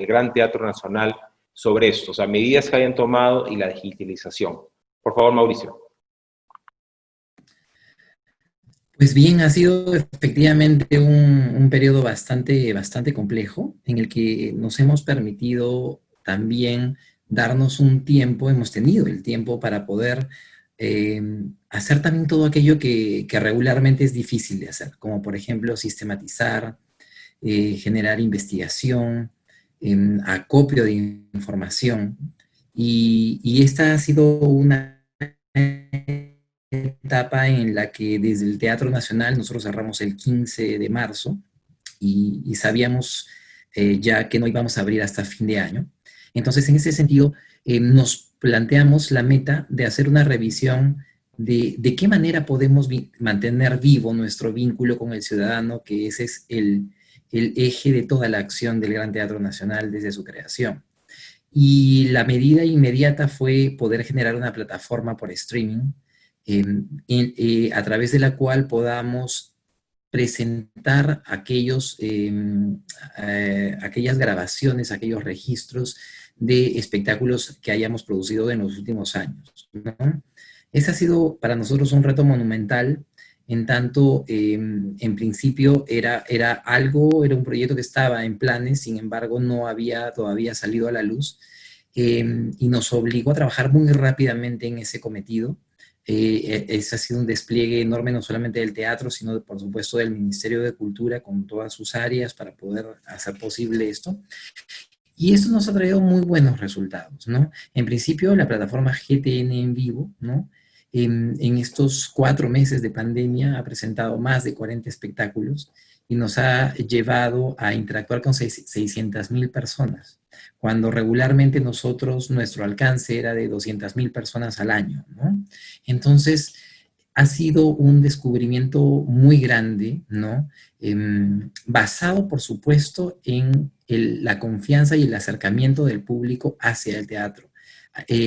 Speaker 1: Gran Teatro Nacional sobre esto, o sea, medidas que hayan tomado y la digitalización. Por favor, Mauricio.
Speaker 5: Pues bien, ha sido efectivamente un periodo bastante complejo en el que nos hemos permitido también darnos un tiempo, hemos tenido el tiempo para poder hacer también todo aquello que regularmente es difícil de hacer, como por ejemplo sistematizar, generar investigación, acopio de información. Y esta ha sido una etapa en la que desde el Teatro Nacional nosotros cerramos el 15 de marzo y sabíamos ya que no íbamos a abrir hasta fin de año. Entonces, en ese sentido, nos planteamos la meta de hacer una revisión de qué manera podemos mantener vivo nuestro vínculo con el ciudadano, que ese es el eje de toda la acción del Gran Teatro Nacional desde su creación. Y la medida inmediata fue poder generar una plataforma por streaming a través de la cual podamos presentar aquellas grabaciones, aquellos registros de espectáculos que hayamos producido en los últimos años, ¿no? Ese ha sido para nosotros un reto monumental, en tanto, en principio era un proyecto que estaba en planes, sin embargo no había todavía salido a la luz, y nos obligó a trabajar muy rápidamente en ese cometido. Ese ha sido un despliegue enorme, no solamente del teatro, sino por supuesto del Ministerio de Cultura con todas sus áreas para poder hacer posible esto. Y esto nos ha traído muy buenos resultados, ¿no? En principio, la plataforma GTN en vivo, ¿no? En estos 4 meses de pandemia ha presentado más de 40 espectáculos y nos ha llevado a interactuar con 600,000 personas, cuando regularmente nuestro alcance era de 200,000 personas al año, ¿no? Entonces, ha sido un descubrimiento muy grande, ¿no? Basado, por supuesto, en la confianza y el acercamiento del público hacia el teatro.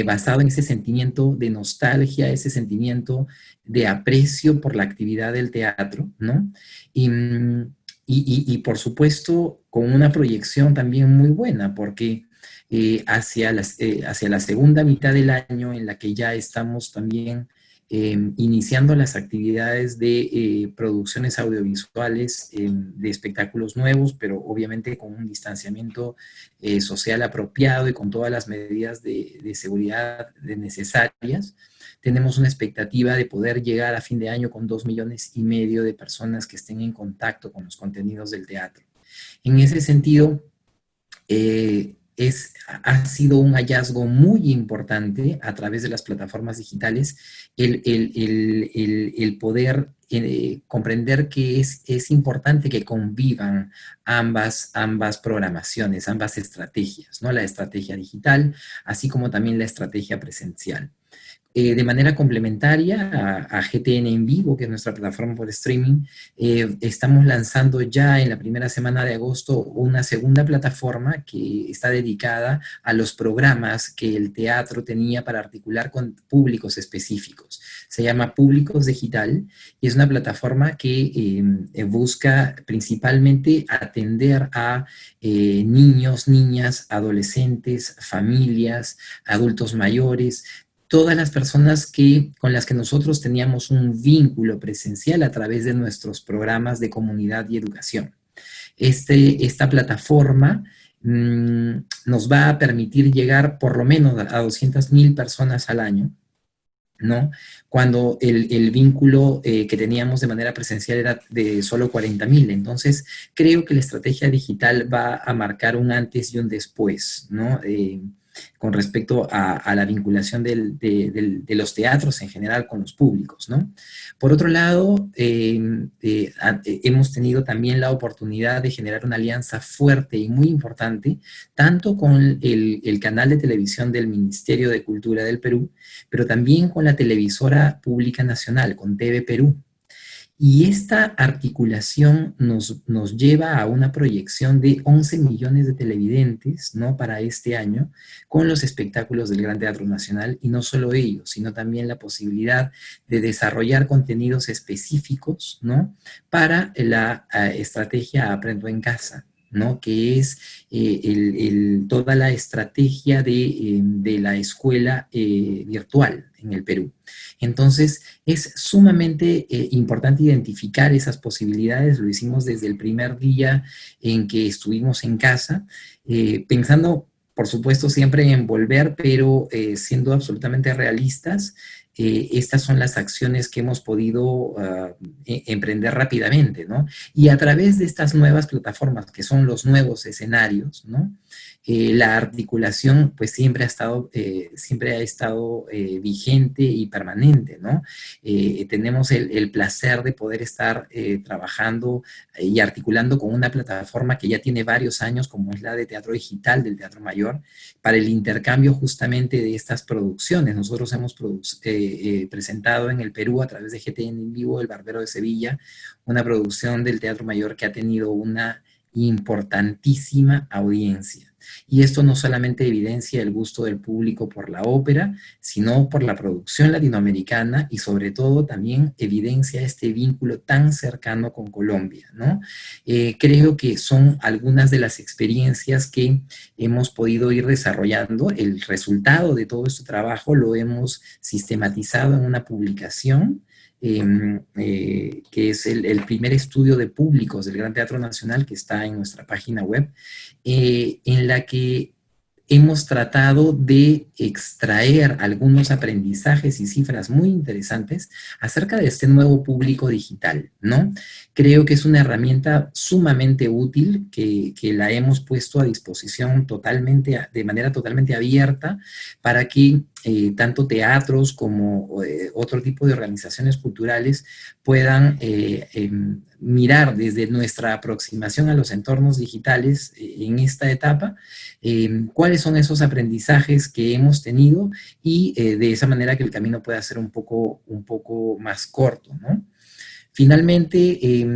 Speaker 5: Basado en ese sentimiento de nostalgia, ese sentimiento de aprecio por la actividad del teatro, ¿no? Y por supuesto, con una proyección también muy buena, porque hacia la segunda mitad del año, en la que ya estamos también iniciando las actividades de producciones audiovisuales de espectáculos nuevos, pero obviamente con un distanciamiento social apropiado y con todas las medidas de seguridad necesarias, tenemos una expectativa de poder llegar a fin de año con 2,5 millones de personas que estén en contacto con los contenidos del teatro. En ese sentido, ha sido un hallazgo muy importante a través de las plataformas digitales el poder comprender que es importante que convivan ambas programaciones, ambas estrategias, ¿no? La estrategia digital, así como también la estrategia presencial. De manera complementaria a GTN en vivo, que es nuestra plataforma por streaming, estamos lanzando ya en la primera semana de agosto una segunda plataforma que está dedicada a los programas que el teatro tenía para articular con públicos específicos. Se llama Públicos Digital y es una plataforma que busca principalmente atender a niños, niñas, adolescentes, familias, adultos mayores, todas las personas con las que nosotros teníamos un vínculo presencial a través de nuestros programas de comunidad y educación. Esta plataforma nos va a permitir llegar por lo menos a 200,000 personas al año, ¿no? Cuando el vínculo que teníamos de manera presencial era de solo 40,000. Entonces, creo que la estrategia digital va a marcar un antes y un después, ¿no? con respecto a la vinculación de los teatros en general con los públicos, ¿no? Por otro lado, hemos tenido también la oportunidad de generar una alianza fuerte y muy importante, tanto con el canal de televisión del Ministerio de Cultura del Perú, pero también con la televisora pública nacional, con TV Perú. Y esta articulación nos lleva a una proyección de 11 millones de televidentes, ¿no?, para este año, con los espectáculos del Gran Teatro Nacional, y no solo ello, sino también la posibilidad de desarrollar contenidos específicos, ¿no?, para la estrategia Aprendo en Casa, ¿no?, que es toda la estrategia de la escuela virtual en el Perú. Entonces, es sumamente importante identificar esas posibilidades. Lo hicimos desde el primer día en que estuvimos en casa, pensando, por supuesto, siempre en volver, pero siendo absolutamente realistas. Estas son las acciones que hemos podido emprender rápidamente, ¿no? Y a través de estas nuevas plataformas, que son los nuevos escenarios, ¿no?, la articulación pues siempre ha estado vigente y permanente, ¿no? Tenemos el placer de poder estar trabajando y articulando con una plataforma que ya tiene varios años, como es la de Teatro Digital del Teatro Mayor, para el intercambio justamente de estas producciones. Nosotros hemos presentado en el Perú, a través de GTN en Vivo, El Barbero de Sevilla, una producción del Teatro Mayor que ha tenido una importantísima audiencia. Y esto no solamente evidencia el gusto del público por la ópera, sino por la producción latinoamericana, y sobre todo también evidencia este vínculo tan cercano con Colombia, ¿no? Creo que son algunas de las experiencias que hemos podido ir desarrollando. El resultado de todo este trabajo lo hemos sistematizado en una publicación, que es el primer estudio de públicos del Gran Teatro Nacional, que está en nuestra página web, en la que hemos tratado de extraer algunos aprendizajes y cifras muy interesantes acerca de este nuevo público digital, ¿no? Creo que es una herramienta sumamente útil que la hemos puesto a disposición de manera totalmente abierta, para que tanto teatros como otro tipo de organizaciones culturales puedan mirar desde nuestra aproximación a los entornos digitales en esta etapa, cuáles son esos aprendizajes que hemos tenido, y de esa manera que el camino pueda ser un poco más corto, ¿no? Finalmente,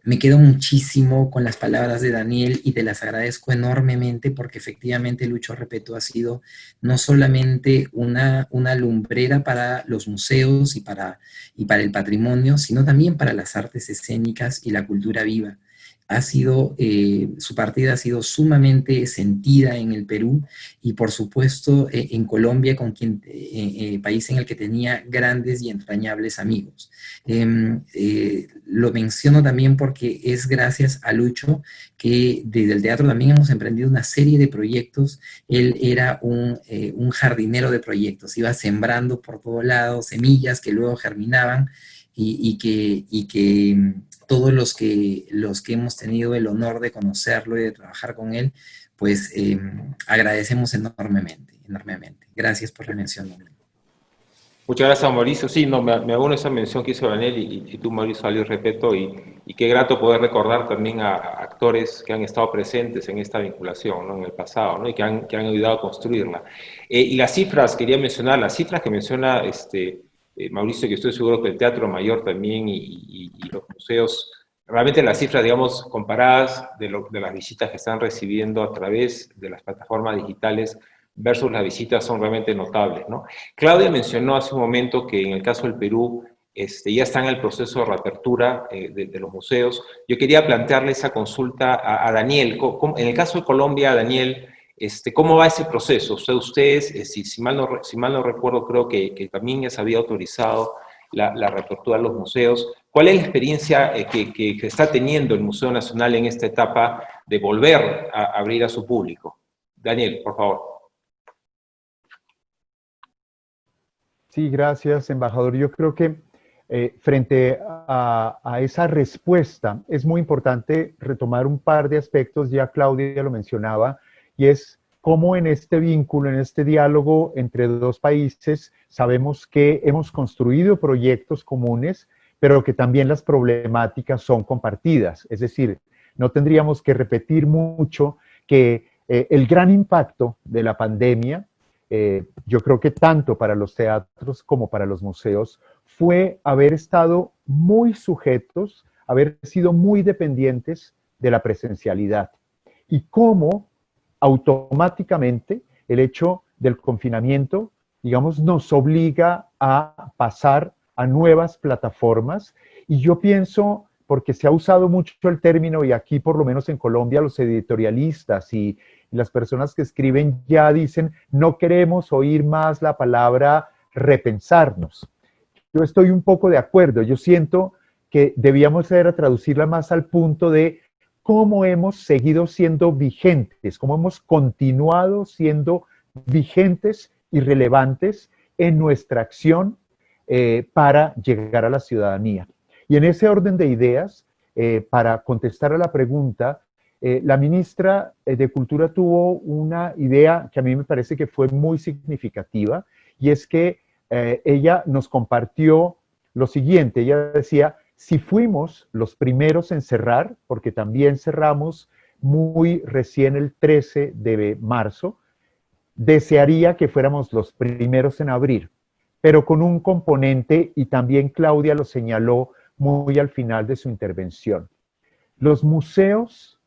Speaker 5: me quedo muchísimo con las palabras de Daniel, y te las agradezco enormemente, porque efectivamente Lucho Repetto ha sido no solamente una lumbrera para los museos y para el patrimonio, sino también para las artes escénicas y la cultura viva. Su partida ha sido sumamente sentida en el Perú, y por supuesto en Colombia, país en el que tenía grandes y entrañables amigos. Lo menciono también porque es gracias a Lucho que desde el teatro también hemos emprendido una serie de proyectos. Él era un jardinero de proyectos, iba sembrando por todos lados semillas que luego germinaban, y que todos los que hemos tenido el honor de conocerlo y de trabajar con él, pues agradecemos enormemente. Gracias por la mención, Daniel.
Speaker 1: Muchas gracias, Mauricio. Sí, no, me uno a esa mención que hizo Daniel y tú, Mauricio, al respeto, y qué grato poder recordar también a actores que han estado presentes en esta vinculación, ¿no?, en el pasado, ¿no?, y que han ayudado a construirla. Y las cifras, quería mencionar, las cifras que menciona Mauricio, que estoy seguro que el Teatro Mayor también y los museos, realmente las cifras, digamos, comparadas de las visitas que están recibiendo a través de las plataformas digitales versus las visitas, son realmente notables, ¿no? Claudia mencionó hace un momento que en el caso del Perú ya está en el proceso de reapertura de los museos. Yo quería plantearle esa consulta a Daniel. En el caso de Colombia, Daniel, ¿cómo va ese proceso? Ustedes, si mal no recuerdo, creo que también ya se había autorizado la reapertura de los museos. ¿Cuál es la experiencia que está teniendo el Museo Nacional en esta etapa de volver a abrir a su público? Daniel, por favor.
Speaker 7: Sí, gracias, embajador. Yo creo que frente a esa respuesta es muy importante retomar un par de aspectos, ya Claudia lo mencionaba, y es cómo en este vínculo, en este diálogo entre dos países, sabemos que hemos construido proyectos comunes, pero que también las problemáticas son compartidas. Es decir, no tendríamos que repetir mucho que el gran impacto de la pandemia, yo creo que tanto para los teatros como para los museos, fue haber estado muy sujetos, haber sido muy dependientes de la presencialidad. Y cómo automáticamente el hecho del confinamiento, digamos, nos obliga a pasar a nuevas plataformas. Y yo pienso, porque se ha usado mucho el término, y aquí por lo menos en Colombia los editorialistas y las personas que escriben ya dicen, no queremos oír más la palabra repensarnos. Yo estoy un poco de acuerdo, yo siento que debíamos traducirla más al punto de cómo hemos seguido siendo vigentes, cómo hemos continuado siendo vigentes y relevantes en nuestra acción para llegar a la ciudadanía. Y en ese orden de ideas, para contestar a la pregunta, la ministra de Cultura tuvo una idea que a mí me parece que fue muy significativa, y es que ella nos compartió lo siguiente. Ella decía, si fuimos los primeros en cerrar, porque también cerramos muy recién el 13 de marzo, desearía que fuéramos los primeros en abrir, pero con un componente, y también Claudia lo señaló muy al final de su intervención. Los museos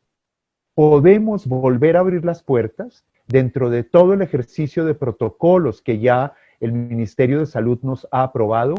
Speaker 7: podemos volver a abrir las puertas dentro de todo el ejercicio de protocolos que ya el Ministerio de Salud nos ha aprobado,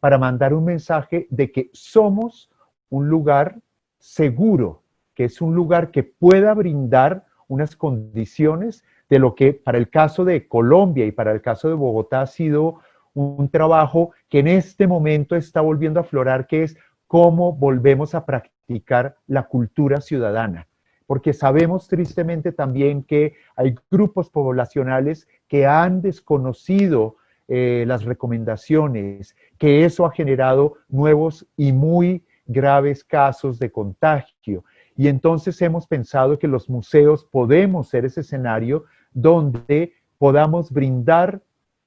Speaker 7: para mandar un mensaje de que somos un lugar seguro, que es un lugar que pueda brindar unas condiciones de lo que para el caso de Colombia y para el caso de Bogotá ha sido un trabajo que en este momento está volviendo a aflorar, que es cómo volvemos a practicar la cultura ciudadana. Porque sabemos tristemente también que hay grupos poblacionales que han desconocido las recomendaciones, que eso ha generado nuevos y muy graves casos de contagio. Y entonces hemos pensado que los museos podemos ser ese escenario donde podamos brindar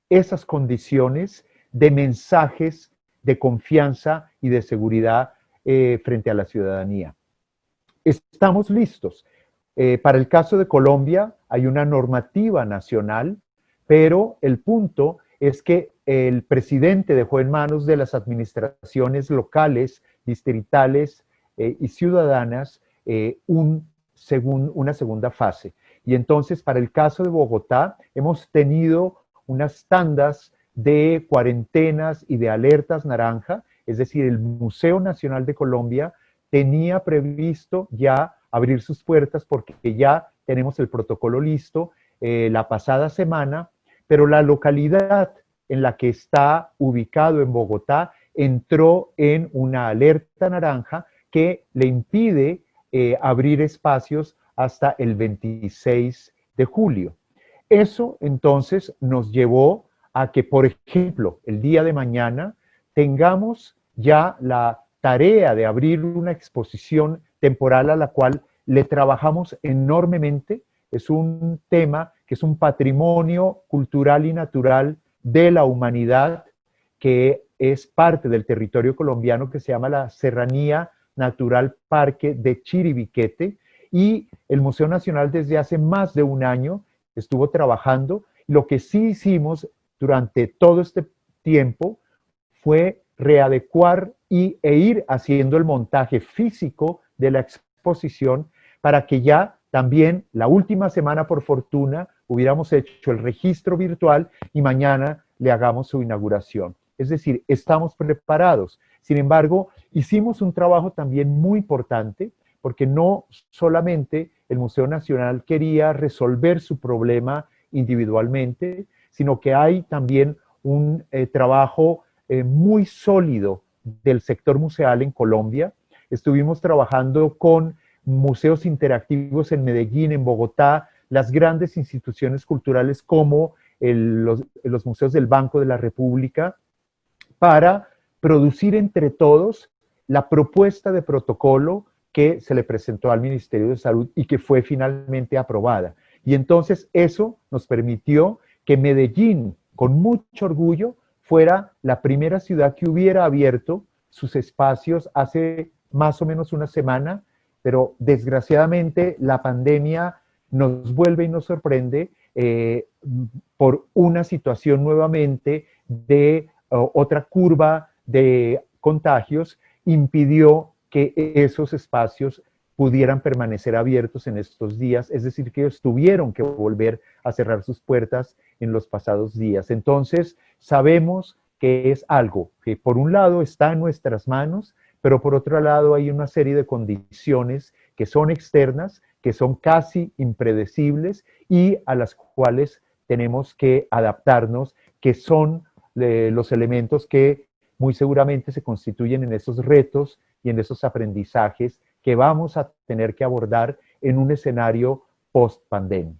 Speaker 7: esas condiciones de mensajes de confianza y de seguridad frente a la ciudadanía. Estamos listos. Para el caso de Colombia hay una normativa nacional, pero el punto es que el presidente dejó en manos de las administraciones locales, distritales y ciudadanas una segunda fase. Y entonces, para el caso de Bogotá, hemos tenido unas tandas de cuarentenas y de alertas naranja, es decir, el Museo Nacional de Colombia tenía previsto ya abrir sus puertas porque ya tenemos el protocolo listo la pasada semana, pero la localidad en la que está ubicado en Bogotá entró en una alerta naranja que le impide abrir espacios hasta el 26 de julio. Eso entonces nos llevó a que, por ejemplo, el día de mañana tengamos ya la tarea de abrir una exposición temporal a la cual le trabajamos enormemente. Es un tema que es un patrimonio cultural y natural de la humanidad, que es parte del territorio colombiano, que se llama la Serranía Natural Parque de Chiribiquete, y el Museo Nacional desde hace más de un año estuvo trabajando. Lo que sí hicimos durante todo este tiempo fue readecuar e ir haciendo el montaje físico de la exposición para que ya también la última semana, por fortuna, hubiéramos hecho el registro virtual y mañana le hagamos su inauguración. Es decir, estamos preparados. Sin embargo, hicimos un trabajo también muy importante, porque no solamente el Museo Nacional quería resolver su problema individualmente, sino que hay también un trabajo muy sólido del sector museal en Colombia. Estuvimos trabajando con museos interactivos en Medellín, en Bogotá, las grandes instituciones culturales como los museos del Banco de la República, para producir entre todos la propuesta de protocolo que se le presentó al Ministerio de Salud y que fue finalmente aprobada. Y entonces eso nos permitió que Medellín, con mucho orgullo, fuera la primera ciudad que hubiera abierto sus espacios hace más o menos una semana, pero desgraciadamente la pandemia nos vuelve y nos sorprende por una situación nuevamente de otra curva de contagios, impidió que esos espacios pudieran permanecer abiertos en estos días, es decir, que ellos tuvieron que volver a cerrar sus puertas en los pasados días. Entonces, sabemos que es algo que por un lado está en nuestras manos, pero por otro lado hay una serie de condiciones que son externas, que son casi impredecibles y a las cuales tenemos que adaptarnos, que son los elementos que muy seguramente se constituyen en esos retos y en esos aprendizajes que vamos a tener que abordar en un escenario post-pandemia.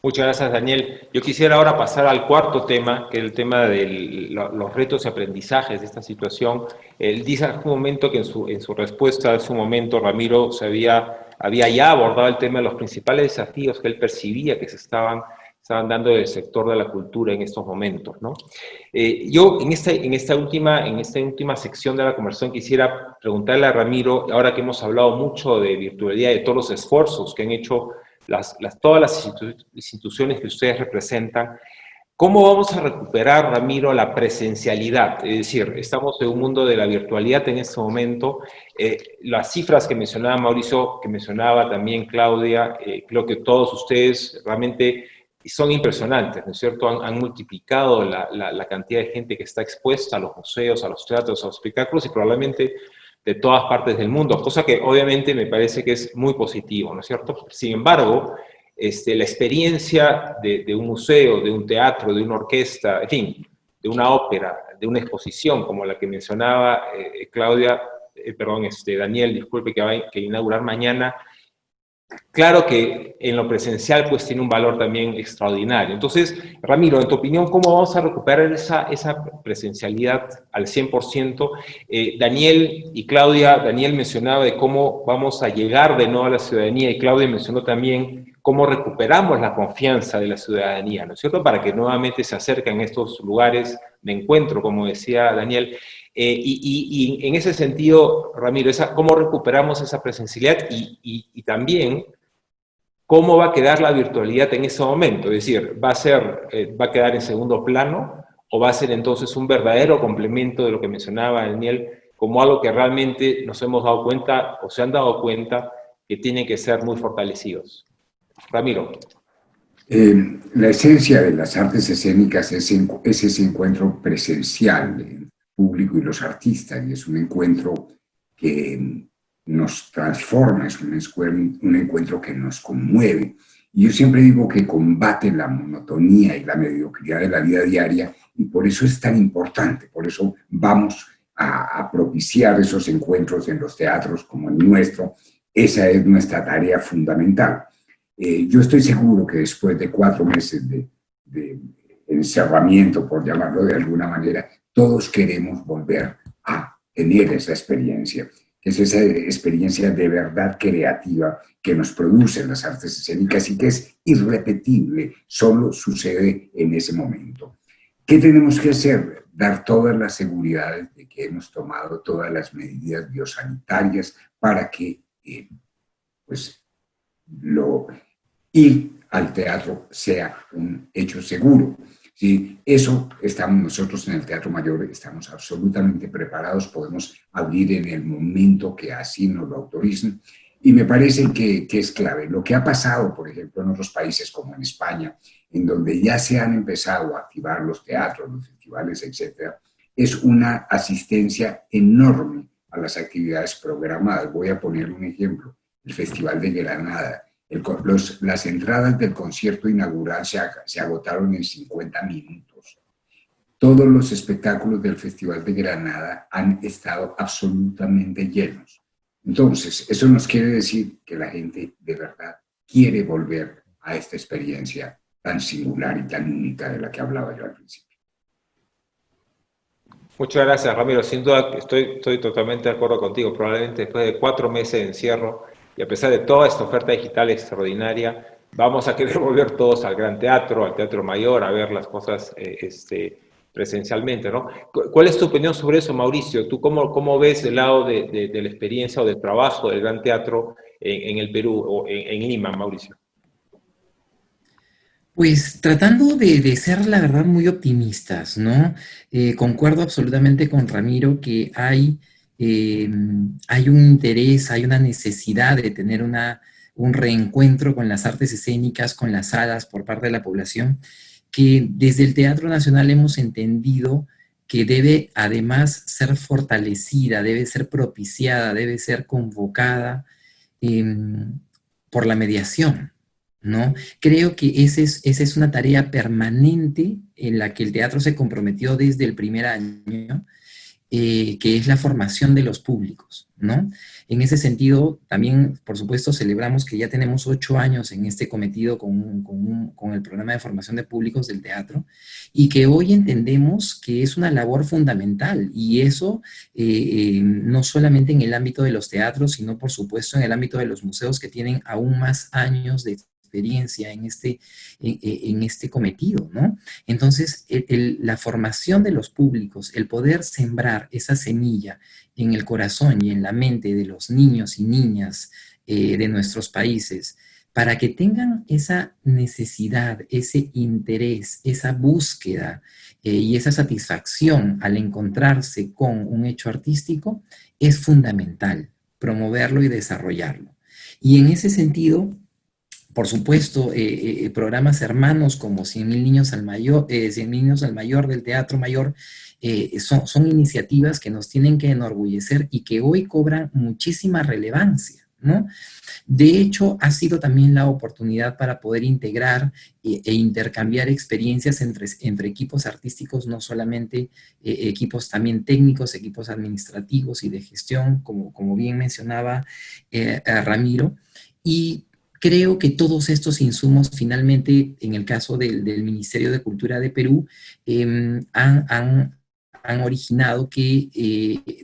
Speaker 1: Muchas gracias, Daniel. Yo quisiera ahora pasar al cuarto tema, que es el tema de los retos y aprendizajes de esta situación. Él dice en algún momento que en su respuesta, en su momento, Ramiro había ya abordado el tema de los principales desafíos que él percibía que se estaban dando del sector de la cultura en estos momentos, ¿no? Yo en esta última sección de la conversación quisiera preguntarle a Ramiro, ahora que hemos hablado mucho de virtualidad, de todos los esfuerzos que han hecho todas las instituciones que ustedes representan, ¿cómo vamos a recuperar, Ramiro, la presencialidad? Es decir, estamos en un mundo de la virtualidad en este momento. Las cifras que mencionaba Mauricio, que mencionaba también Claudia, creo que todos ustedes realmente son impresionantes, ¿no es cierto? Han multiplicado la cantidad de gente que está expuesta a los museos, a los teatros, a los espectáculos y probablemente de todas partes del mundo, cosa que obviamente me parece que es muy positivo, ¿no es cierto? Sin embargo, la experiencia de un museo, de un teatro, de una orquesta, en fin, de una ópera, de una exposición como la que mencionaba Daniel, disculpe, que va a inaugurar mañana. Claro que en lo presencial pues tiene un valor también extraordinario. Entonces, Ramiro, en tu opinión, ¿cómo vamos a recuperar esa presencialidad al 100%? Daniel y Claudia, Daniel mencionaba de cómo vamos a llegar de nuevo a la ciudadanía y Claudia mencionó también cómo recuperamos la confianza de la ciudadanía, ¿no es cierto? Para que nuevamente se acerquen a estos lugares de encuentro, como decía Daniel. Y en ese sentido, Ramiro, ¿cómo recuperamos esa presencialidad y también cómo va a quedar la virtualidad en ese momento? Es decir, ¿va a quedar en segundo plano o va a ser entonces un verdadero complemento de lo que mencionaba Daniel como algo que realmente nos hemos dado cuenta o se han dado cuenta que tienen que ser muy fortalecidos? Ramiro.
Speaker 4: La esencia de las artes escénicas es ese encuentro presencial del público y los artistas, y es un encuentro que nos transforma, es un encuentro que nos conmueve. Y yo siempre digo que combate la monotonía y la mediocridad de la vida diaria, y por eso es tan importante, por eso vamos a propiciar esos encuentros en los teatros como el nuestro. Esa es nuestra tarea fundamental. Yo estoy seguro que después de 4 meses de encerramiento, por llamarlo de alguna manera, todos queremos volver a tener esa experiencia, que es esa experiencia de verdad creativa que nos producen las artes escénicas y que es irrepetible, solo sucede en ese momento. ¿Qué tenemos que hacer? Dar todas las seguridades de que hemos tomado todas las medidas biosanitarias para que ir al teatro sea un hecho seguro. ¿Sí? Eso estamos nosotros en el Teatro Mayor, estamos absolutamente preparados, podemos abrir en el momento que así nos lo autoricen, y me parece que es clave. Lo que ha pasado, por ejemplo, en otros países como en España, en donde ya se han empezado a activar los teatros, los festivales, etcétera, es una asistencia enorme a las actividades programadas. Voy a poner un ejemplo, el Festival de Granada. Las entradas del concierto inaugural se agotaron en 50 minutos. Todos los espectáculos del Festival de Granada han estado absolutamente llenos. Entonces, eso nos quiere decir que la gente de verdad quiere volver a esta experiencia tan singular y tan única de la que hablaba yo al principio.
Speaker 1: Muchas gracias, Ramiro. Sin duda estoy totalmente de acuerdo contigo. Probablemente después de 4 meses de encierro, y a pesar de toda esta oferta digital extraordinaria, vamos a querer volver todos al Gran Teatro, al Teatro Mayor, a ver las cosas presencialmente, ¿no? ¿Cuál es tu opinión sobre eso, Mauricio? ¿Tú cómo ves el lado de la experiencia o del trabajo del Gran Teatro en el Perú o en Lima, Mauricio?
Speaker 5: Pues tratando de ser, la verdad, muy optimistas, ¿no? Concuerdo absolutamente con Ramiro que hay un interés, hay una necesidad de tener un reencuentro con las artes escénicas, con las salas por parte de la población, que desde el Teatro Nacional hemos entendido que debe además ser fortalecida, debe ser propiciada, debe ser convocada por la mediación, ¿no? Creo que esa es una tarea permanente en la que el teatro se comprometió desde el primer año, que es la formación de los públicos, ¿no? En ese sentido, también, por supuesto, celebramos que ya tenemos 8 años en este cometido con el programa de formación de públicos del teatro, y que hoy entendemos que es una labor fundamental, y eso no solamente en el ámbito de los teatros, sino, por supuesto, en el ámbito de los museos, que tienen aún más años de experiencia en este cometido, ¿no? Entonces, la formación de los públicos, el poder sembrar esa semilla en el corazón y en la mente de los niños y niñas de nuestros países, para que tengan esa necesidad, ese interés, esa búsqueda y esa satisfacción al encontrarse con un hecho artístico, es fundamental promoverlo y desarrollarlo. Y en ese sentido, por supuesto, programas hermanos como 100.000 niños al mayor, 100 niños al mayor del Teatro Mayor, son iniciativas que nos tienen que enorgullecer y que hoy cobran muchísima relevancia, ¿no? De hecho, ha sido también la oportunidad para poder integrar e intercambiar experiencias entre equipos artísticos, no solamente equipos también técnicos, equipos administrativos y de gestión, como bien mencionaba Ramiro, y creo que todos estos insumos, finalmente, en el caso del Ministerio de Cultura de Perú, han originado que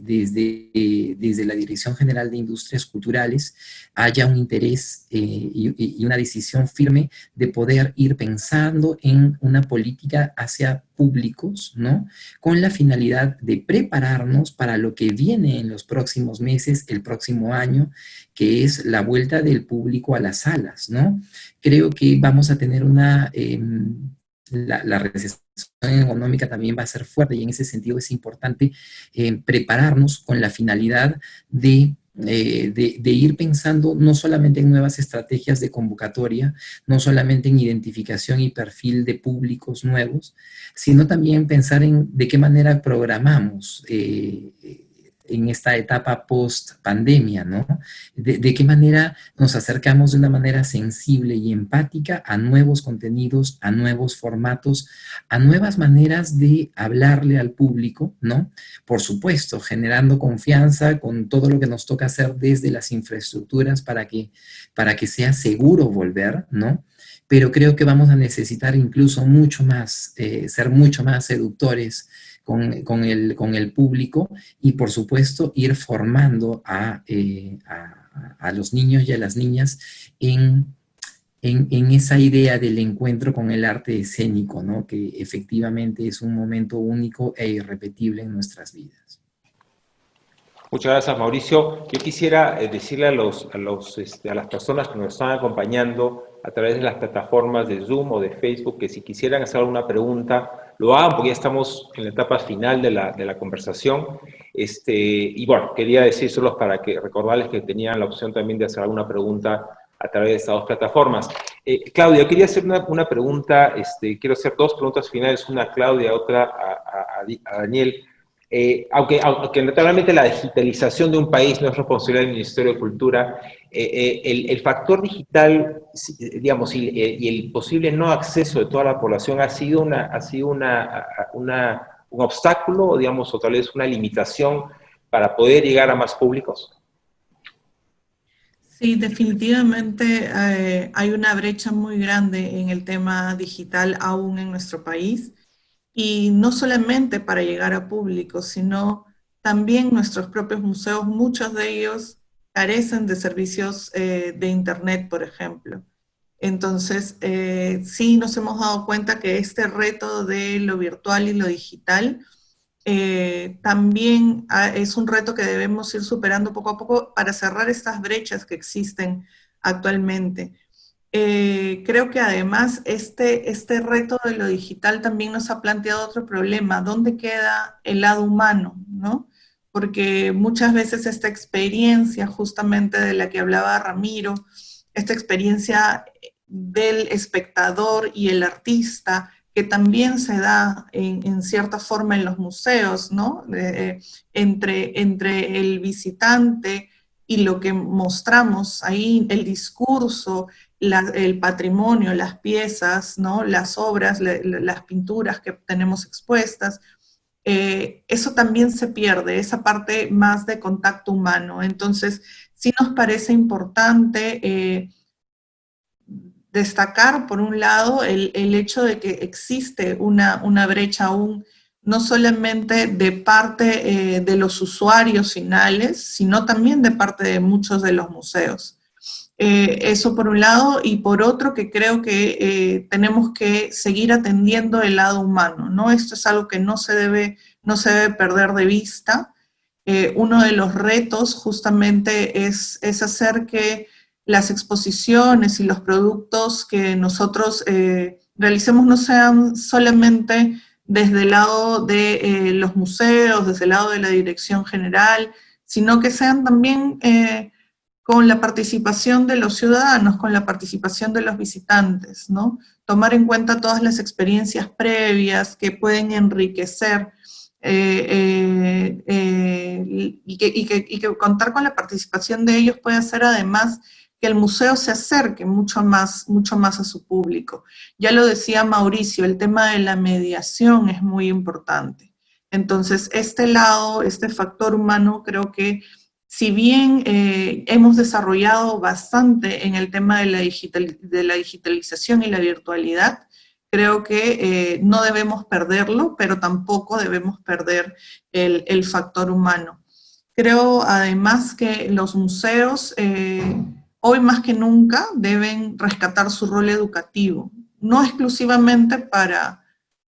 Speaker 5: desde la Dirección General de Industrias Culturales haya un interés y una decisión firme de poder ir pensando en una política hacia públicos, ¿no? Con la finalidad de prepararnos para lo que viene en los próximos meses, el próximo año, que es la vuelta del público a las salas, ¿no? Creo que vamos a tener la recesión económica también va a ser fuerte, y en ese sentido es importante prepararnos con la finalidad de ir pensando no solamente en nuevas estrategias de convocatoria, no solamente en identificación y perfil de públicos nuevos, sino también pensar en de qué manera programamos en esta etapa post-pandemia, ¿no? De qué manera nos acercamos de una manera sensible y empática a nuevos contenidos, a nuevos formatos, a nuevas maneras de hablarle al público, ¿no? Por supuesto, generando confianza con todo lo que nos toca hacer desde las infraestructuras para que sea seguro volver, ¿no? Pero creo que vamos a necesitar incluso mucho más, ser mucho más seductores con el público, y por supuesto ir formando a los niños y a las niñas en esa idea del encuentro con el arte escénico, ¿no? Que efectivamente es un momento único e irrepetible en nuestras vidas.
Speaker 1: Muchas gracias, Mauricio. Yo quisiera decirle a las personas que nos están acompañando a través de las plataformas de Zoom o de Facebook que si quisieran hacer alguna pregunta, lo hagan, porque ya estamos en la etapa final de la conversación. Y bueno, quería decírselos para recordarles que tenían la opción también de hacer alguna pregunta a través de estas dos plataformas. Claudia, quería hacer una pregunta, quiero hacer 2 preguntas finales, una a Claudia, otra a Daniel. Aunque naturalmente la digitalización de un país no es responsabilidad del Ministerio de Cultura, el factor digital, digamos, y el posible no acceso de toda la población ha sido un obstáculo, digamos, o tal vez una limitación para poder llegar a más públicos.
Speaker 6: Sí, definitivamente hay una brecha muy grande en el tema digital aún en nuestro país. Y no solamente para llegar a público, sino también nuestros propios museos, muchos de ellos carecen de servicios de Internet, por ejemplo. Entonces, sí nos hemos dado cuenta que este reto de lo virtual y lo digital también es un reto que debemos ir superando poco a poco para cerrar estas brechas que existen actualmente. Creo que además este reto de lo digital también nos ha planteado otro problema: ¿dónde queda el lado humano, no? Porque muchas veces esta experiencia justamente de la que hablaba Ramiro, esta experiencia del espectador y el artista, que también se da en cierta forma en los museos, ¿no? Entre el visitante y lo que mostramos ahí, el discurso, el patrimonio, las piezas, ¿no? Las obras, las pinturas que tenemos expuestas, eso también se pierde, esa parte más de contacto humano. Entonces, sí nos parece importante destacar, por un lado, el hecho de que existe una brecha aún, no solamente de parte de los usuarios finales, sino también de parte de muchos de los museos. Eso por un lado, y por otro que creo que tenemos que seguir atendiendo el lado humano, ¿no? Esto es algo que no se debe perder de vista. Uno de los retos justamente es hacer que las exposiciones y los productos que nosotros realicemos no sean solamente desde el lado de los museos, desde el lado de la dirección general, sino que sean también con la participación de los ciudadanos, con la participación de los visitantes, ¿no? Tomar en cuenta todas las experiencias previas que pueden enriquecer y que contar con la participación de ellos puede hacer además que el museo se acerque mucho más a su público. Ya lo decía Mauricio, el tema de la mediación es muy importante. Entonces, este lado, este factor humano, creo que si bien hemos desarrollado bastante en el tema de la digitalización y la virtualidad, creo que no debemos perderlo, pero tampoco debemos perder el factor humano. Creo además que los museos hoy más que nunca deben rescatar su rol educativo, no exclusivamente para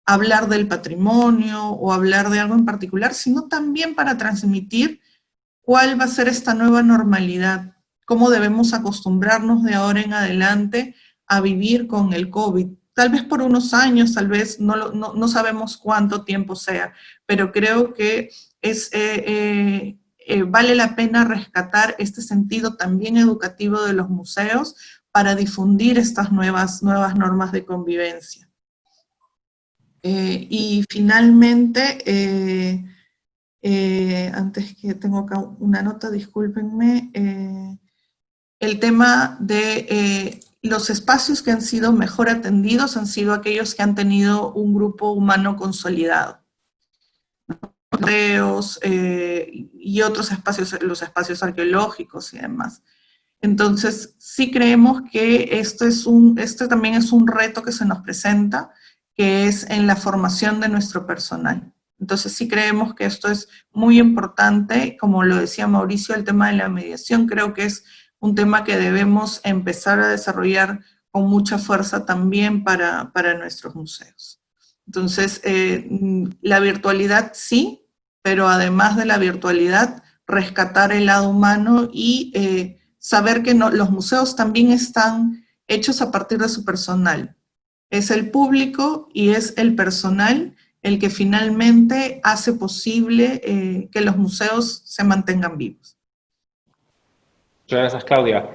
Speaker 6: hablar del patrimonio o hablar de algo en particular, sino también para transmitir cuál va a ser esta nueva normalidad, cómo debemos acostumbrarnos de ahora en adelante a vivir con el COVID. Tal vez por unos años, tal vez no sabemos cuánto tiempo sea, pero creo que vale la pena rescatar este sentido también educativo de los museos para difundir estas nuevas normas de convivencia. Y finalmente, antes que tengo acá una nota, discúlpenme, el tema de los espacios que han sido mejor atendidos han sido aquellos que han tenido un grupo humano consolidado. Museos y otros espacios, los espacios arqueológicos y demás. Entonces, sí creemos que este también es un reto que se nos presenta, que es en la formación de nuestro personal. Entonces, sí creemos que esto es muy importante, como lo decía Mauricio, el tema de la mediación, creo que es un tema que debemos empezar a desarrollar con mucha fuerza también para nuestros museos. Entonces, la virtualidad sí, pero además de la virtualidad, rescatar el lado humano y saber que los museos también están hechos a partir de su personal. Es el público y es el personal el que finalmente hace posible que los museos se mantengan vivos.
Speaker 1: Muchas gracias, Claudia.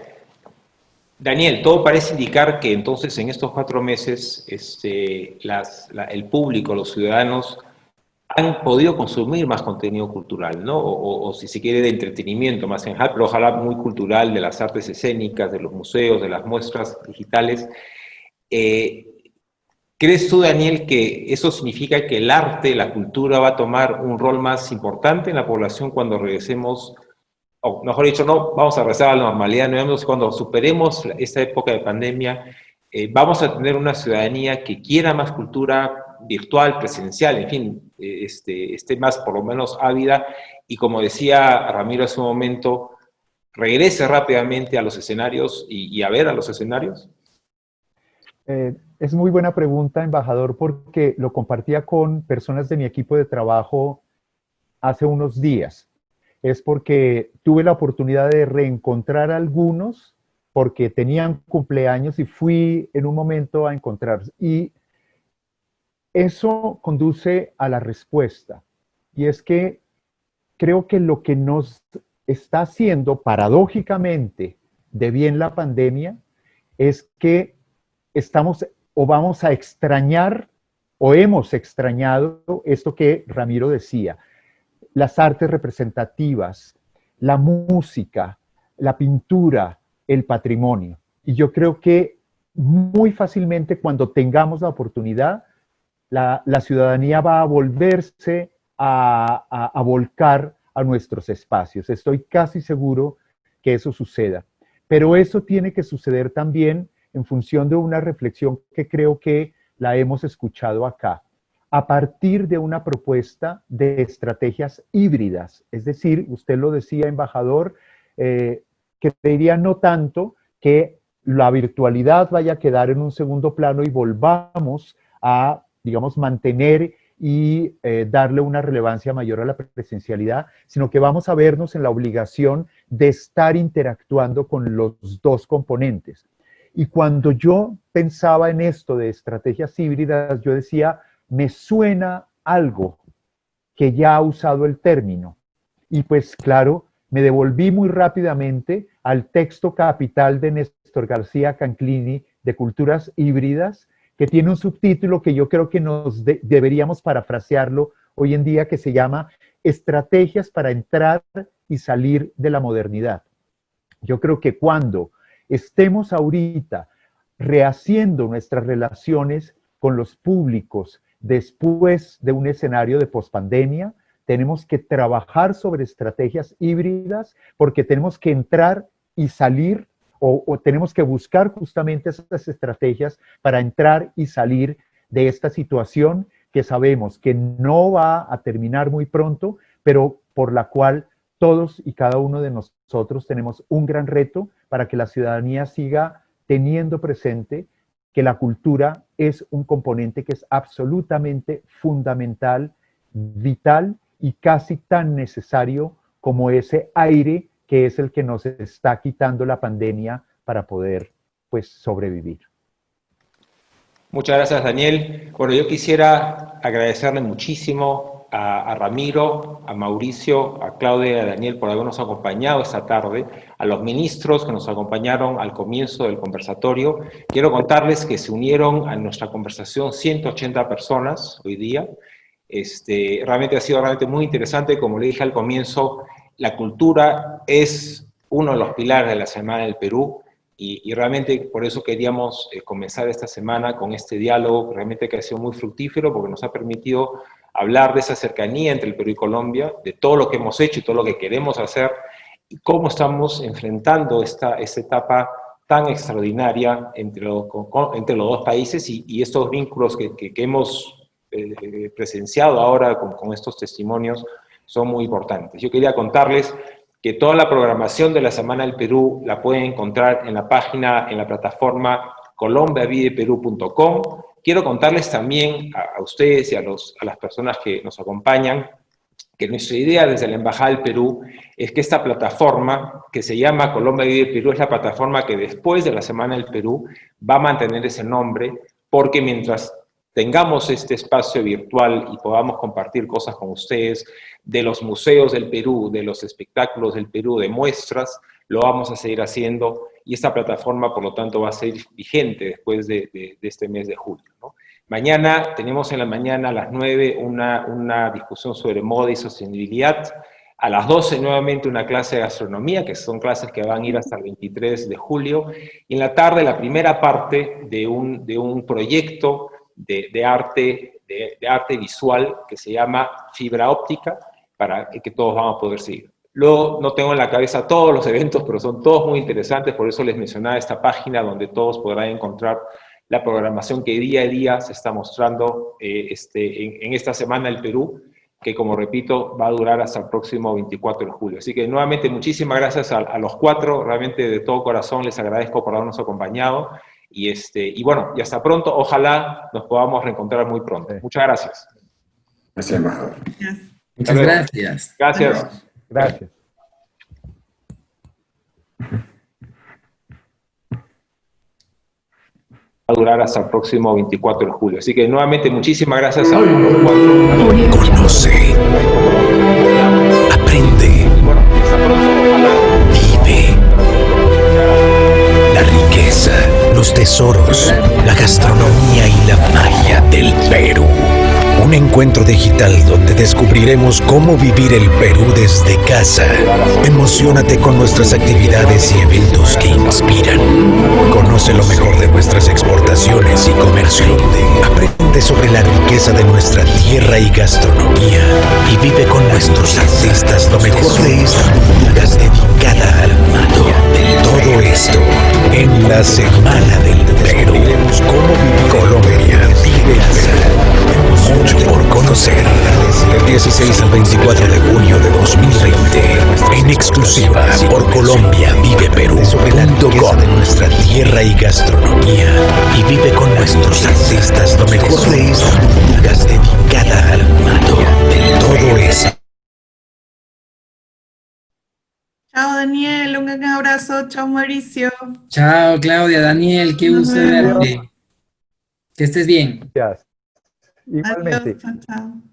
Speaker 1: Daniel, todo parece indicar que entonces en estos 4 meses el público, los ciudadanos, han podido consumir más contenido cultural, ¿no? O si se quiere de entretenimiento más en general, pero ojalá muy cultural, de las artes escénicas, de los museos, de las muestras digitales. ¿Crees tú, Daniel, que eso significa que el arte, la cultura va a tomar un rol más importante en la población cuando regresemos, o mejor dicho, no, vamos a regresar a la normalidad, no, cuando superemos esta época de pandemia, vamos a tener una ciudadanía que quiera más cultura virtual, presencial, en fin, esté más por lo menos ávida, y como decía Ramiro hace un momento, regrese rápidamente a los escenarios y a ver a los escenarios?
Speaker 7: Es muy buena pregunta, embajador, porque lo compartía con personas de mi equipo de trabajo hace unos días. Es porque tuve la oportunidad de reencontrar a algunos porque tenían cumpleaños y fui en un momento a encontrarlos. Y eso conduce a la respuesta. Y es que creo que lo que nos está haciendo paradójicamente de bien la pandemia es que estamos o vamos a extrañar o hemos extrañado esto que Ramiro decía, las artes representativas, la música, la pintura, el patrimonio. Y yo creo que muy fácilmente cuando tengamos la oportunidad, la ciudadanía va a volverse a volcar a nuestros espacios. Estoy casi seguro que eso suceda. Pero eso tiene que suceder también en función de una reflexión que creo que la hemos escuchado acá, a partir de una propuesta de estrategias híbridas. Es decir, usted lo decía, embajador, creería no tanto que la virtualidad vaya a quedar en un segundo plano y volvamos a, digamos, mantener y darle una relevancia mayor a la presencialidad, sino que vamos a vernos en la obligación de estar interactuando con los dos componentes. Y cuando yo pensaba en esto de estrategias híbridas, yo decía, me suena algo que ya ha usado el término. Y pues claro, me devolví muy rápidamente al texto capital de Néstor García Canclini de Culturas Híbridas, que tiene un subtítulo que yo creo que deberíamos parafrasearlo hoy en día, que se llama Estrategias para entrar y salir de la modernidad. Yo creo que cuando estemos ahorita rehaciendo nuestras relaciones con los públicos después de un escenario de pospandemia, tenemos que trabajar sobre estrategias híbridas porque tenemos que entrar y salir o tenemos que buscar justamente esas estrategias para entrar y salir de esta situación que sabemos que no va a terminar muy pronto, pero por la cual todos y cada uno de nosotros tenemos un gran reto para que la ciudadanía siga teniendo presente que la cultura es un componente que es absolutamente fundamental, vital y casi tan necesario como ese aire que es el que nos está quitando la pandemia para poder, pues, sobrevivir.
Speaker 1: Muchas gracias, Daniel. Bueno, yo quisiera agradecerle muchísimo a Ramiro, a Mauricio, a Claudia y a Daniel por habernos acompañado esta tarde, a los ministros que nos acompañaron al comienzo del conversatorio. Quiero contarles que se unieron a nuestra conversación 180 personas hoy día. Realmente ha sido muy interesante. Como le dije al comienzo, la cultura es uno de los pilares de la Semana del Perú. Y realmente por eso queríamos comenzar esta semana con este diálogo, realmente que ha sido muy fructífero porque nos ha permitido hablar de esa cercanía entre el Perú y Colombia, de todo lo que hemos hecho y todo lo que queremos hacer, y cómo estamos enfrentando esta etapa tan extraordinaria entre los dos países y estos vínculos que hemos presenciado ahora con estos testimonios son muy importantes. Yo quería contarles que toda la programación de la Semana del Perú la pueden encontrar en la página, en la plataforma colombiavideperú.com. Quiero contarles también a ustedes y a las personas que nos acompañan que nuestra idea desde la Embajada del Perú es que esta plataforma, que se llama Colombia Vive Perú, es la plataforma que después de la Semana del Perú va a mantener ese nombre, porque mientras tengamos este espacio virtual y podamos compartir cosas con ustedes de los museos del Perú, de los espectáculos del Perú, de muestras, lo vamos a seguir haciendo y esta plataforma, por lo tanto, va a ser vigente después de este mes de julio, ¿no? Mañana, tenemos en la mañana a las 9 una discusión sobre moda y sostenibilidad. A las 12 nuevamente una clase de gastronomía, que son clases que van a ir hasta el 23 de julio. Y en la tarde la primera parte de un proyecto de arte visual que se llama Fibra Óptica, para que todos vamos a poder seguir. Luego, no tengo en la cabeza todos los eventos, pero son todos muy interesantes, por eso les mencionaba esta página donde todos podrán encontrar la programación que día a día se está mostrando en esta Semana del Perú. que, como repito, va a durar hasta el próximo 24 de julio. Así que nuevamente muchísimas gracias a los cuatro, realmente de todo corazón les agradezco por habernos acompañado, y bueno, y hasta pronto, ojalá nos podamos reencontrar muy pronto. Muchas gracias.
Speaker 4: Gracias, embajador.
Speaker 5: Muchas gracias.
Speaker 1: Gracias.
Speaker 7: Gracias.
Speaker 1: Va a durar hasta el próximo 24 de julio. Así que nuevamente muchísimas gracias a los cuatro.
Speaker 8: Conoce, aprende, vive la riqueza, los tesoros, la gastronomía y la magia del Perú. Un encuentro digital donde descubriremos cómo vivir el Perú desde casa. Emociónate con nuestras actividades y eventos que inspiran. Conoce lo mejor de nuestras exportaciones y comercio. Aprende sobre la riqueza de nuestra tierra y gastronomía. Y vive con nuestros artistas lo mejor de esta cultura dedicada al magia. Todo esto en la Semana del Perú. Cómo vivir Colombia vive mucho por conocer. Del 16 al 24 de junio de 2020. En exclusiva por colombiaviveperú.com. De nuestra tierra y gastronomía. Y vive con nuestros artistas lo mejor de esta cultura dedicada al magia. Todo eso.
Speaker 6: Chao, Daniel, un gran abrazo. Chao, Mauricio.
Speaker 5: Chao, Claudia, Daniel, qué gusto verte. Que estés bien.
Speaker 7: Gracias. Igualmente.
Speaker 6: Adiós, chao, chao.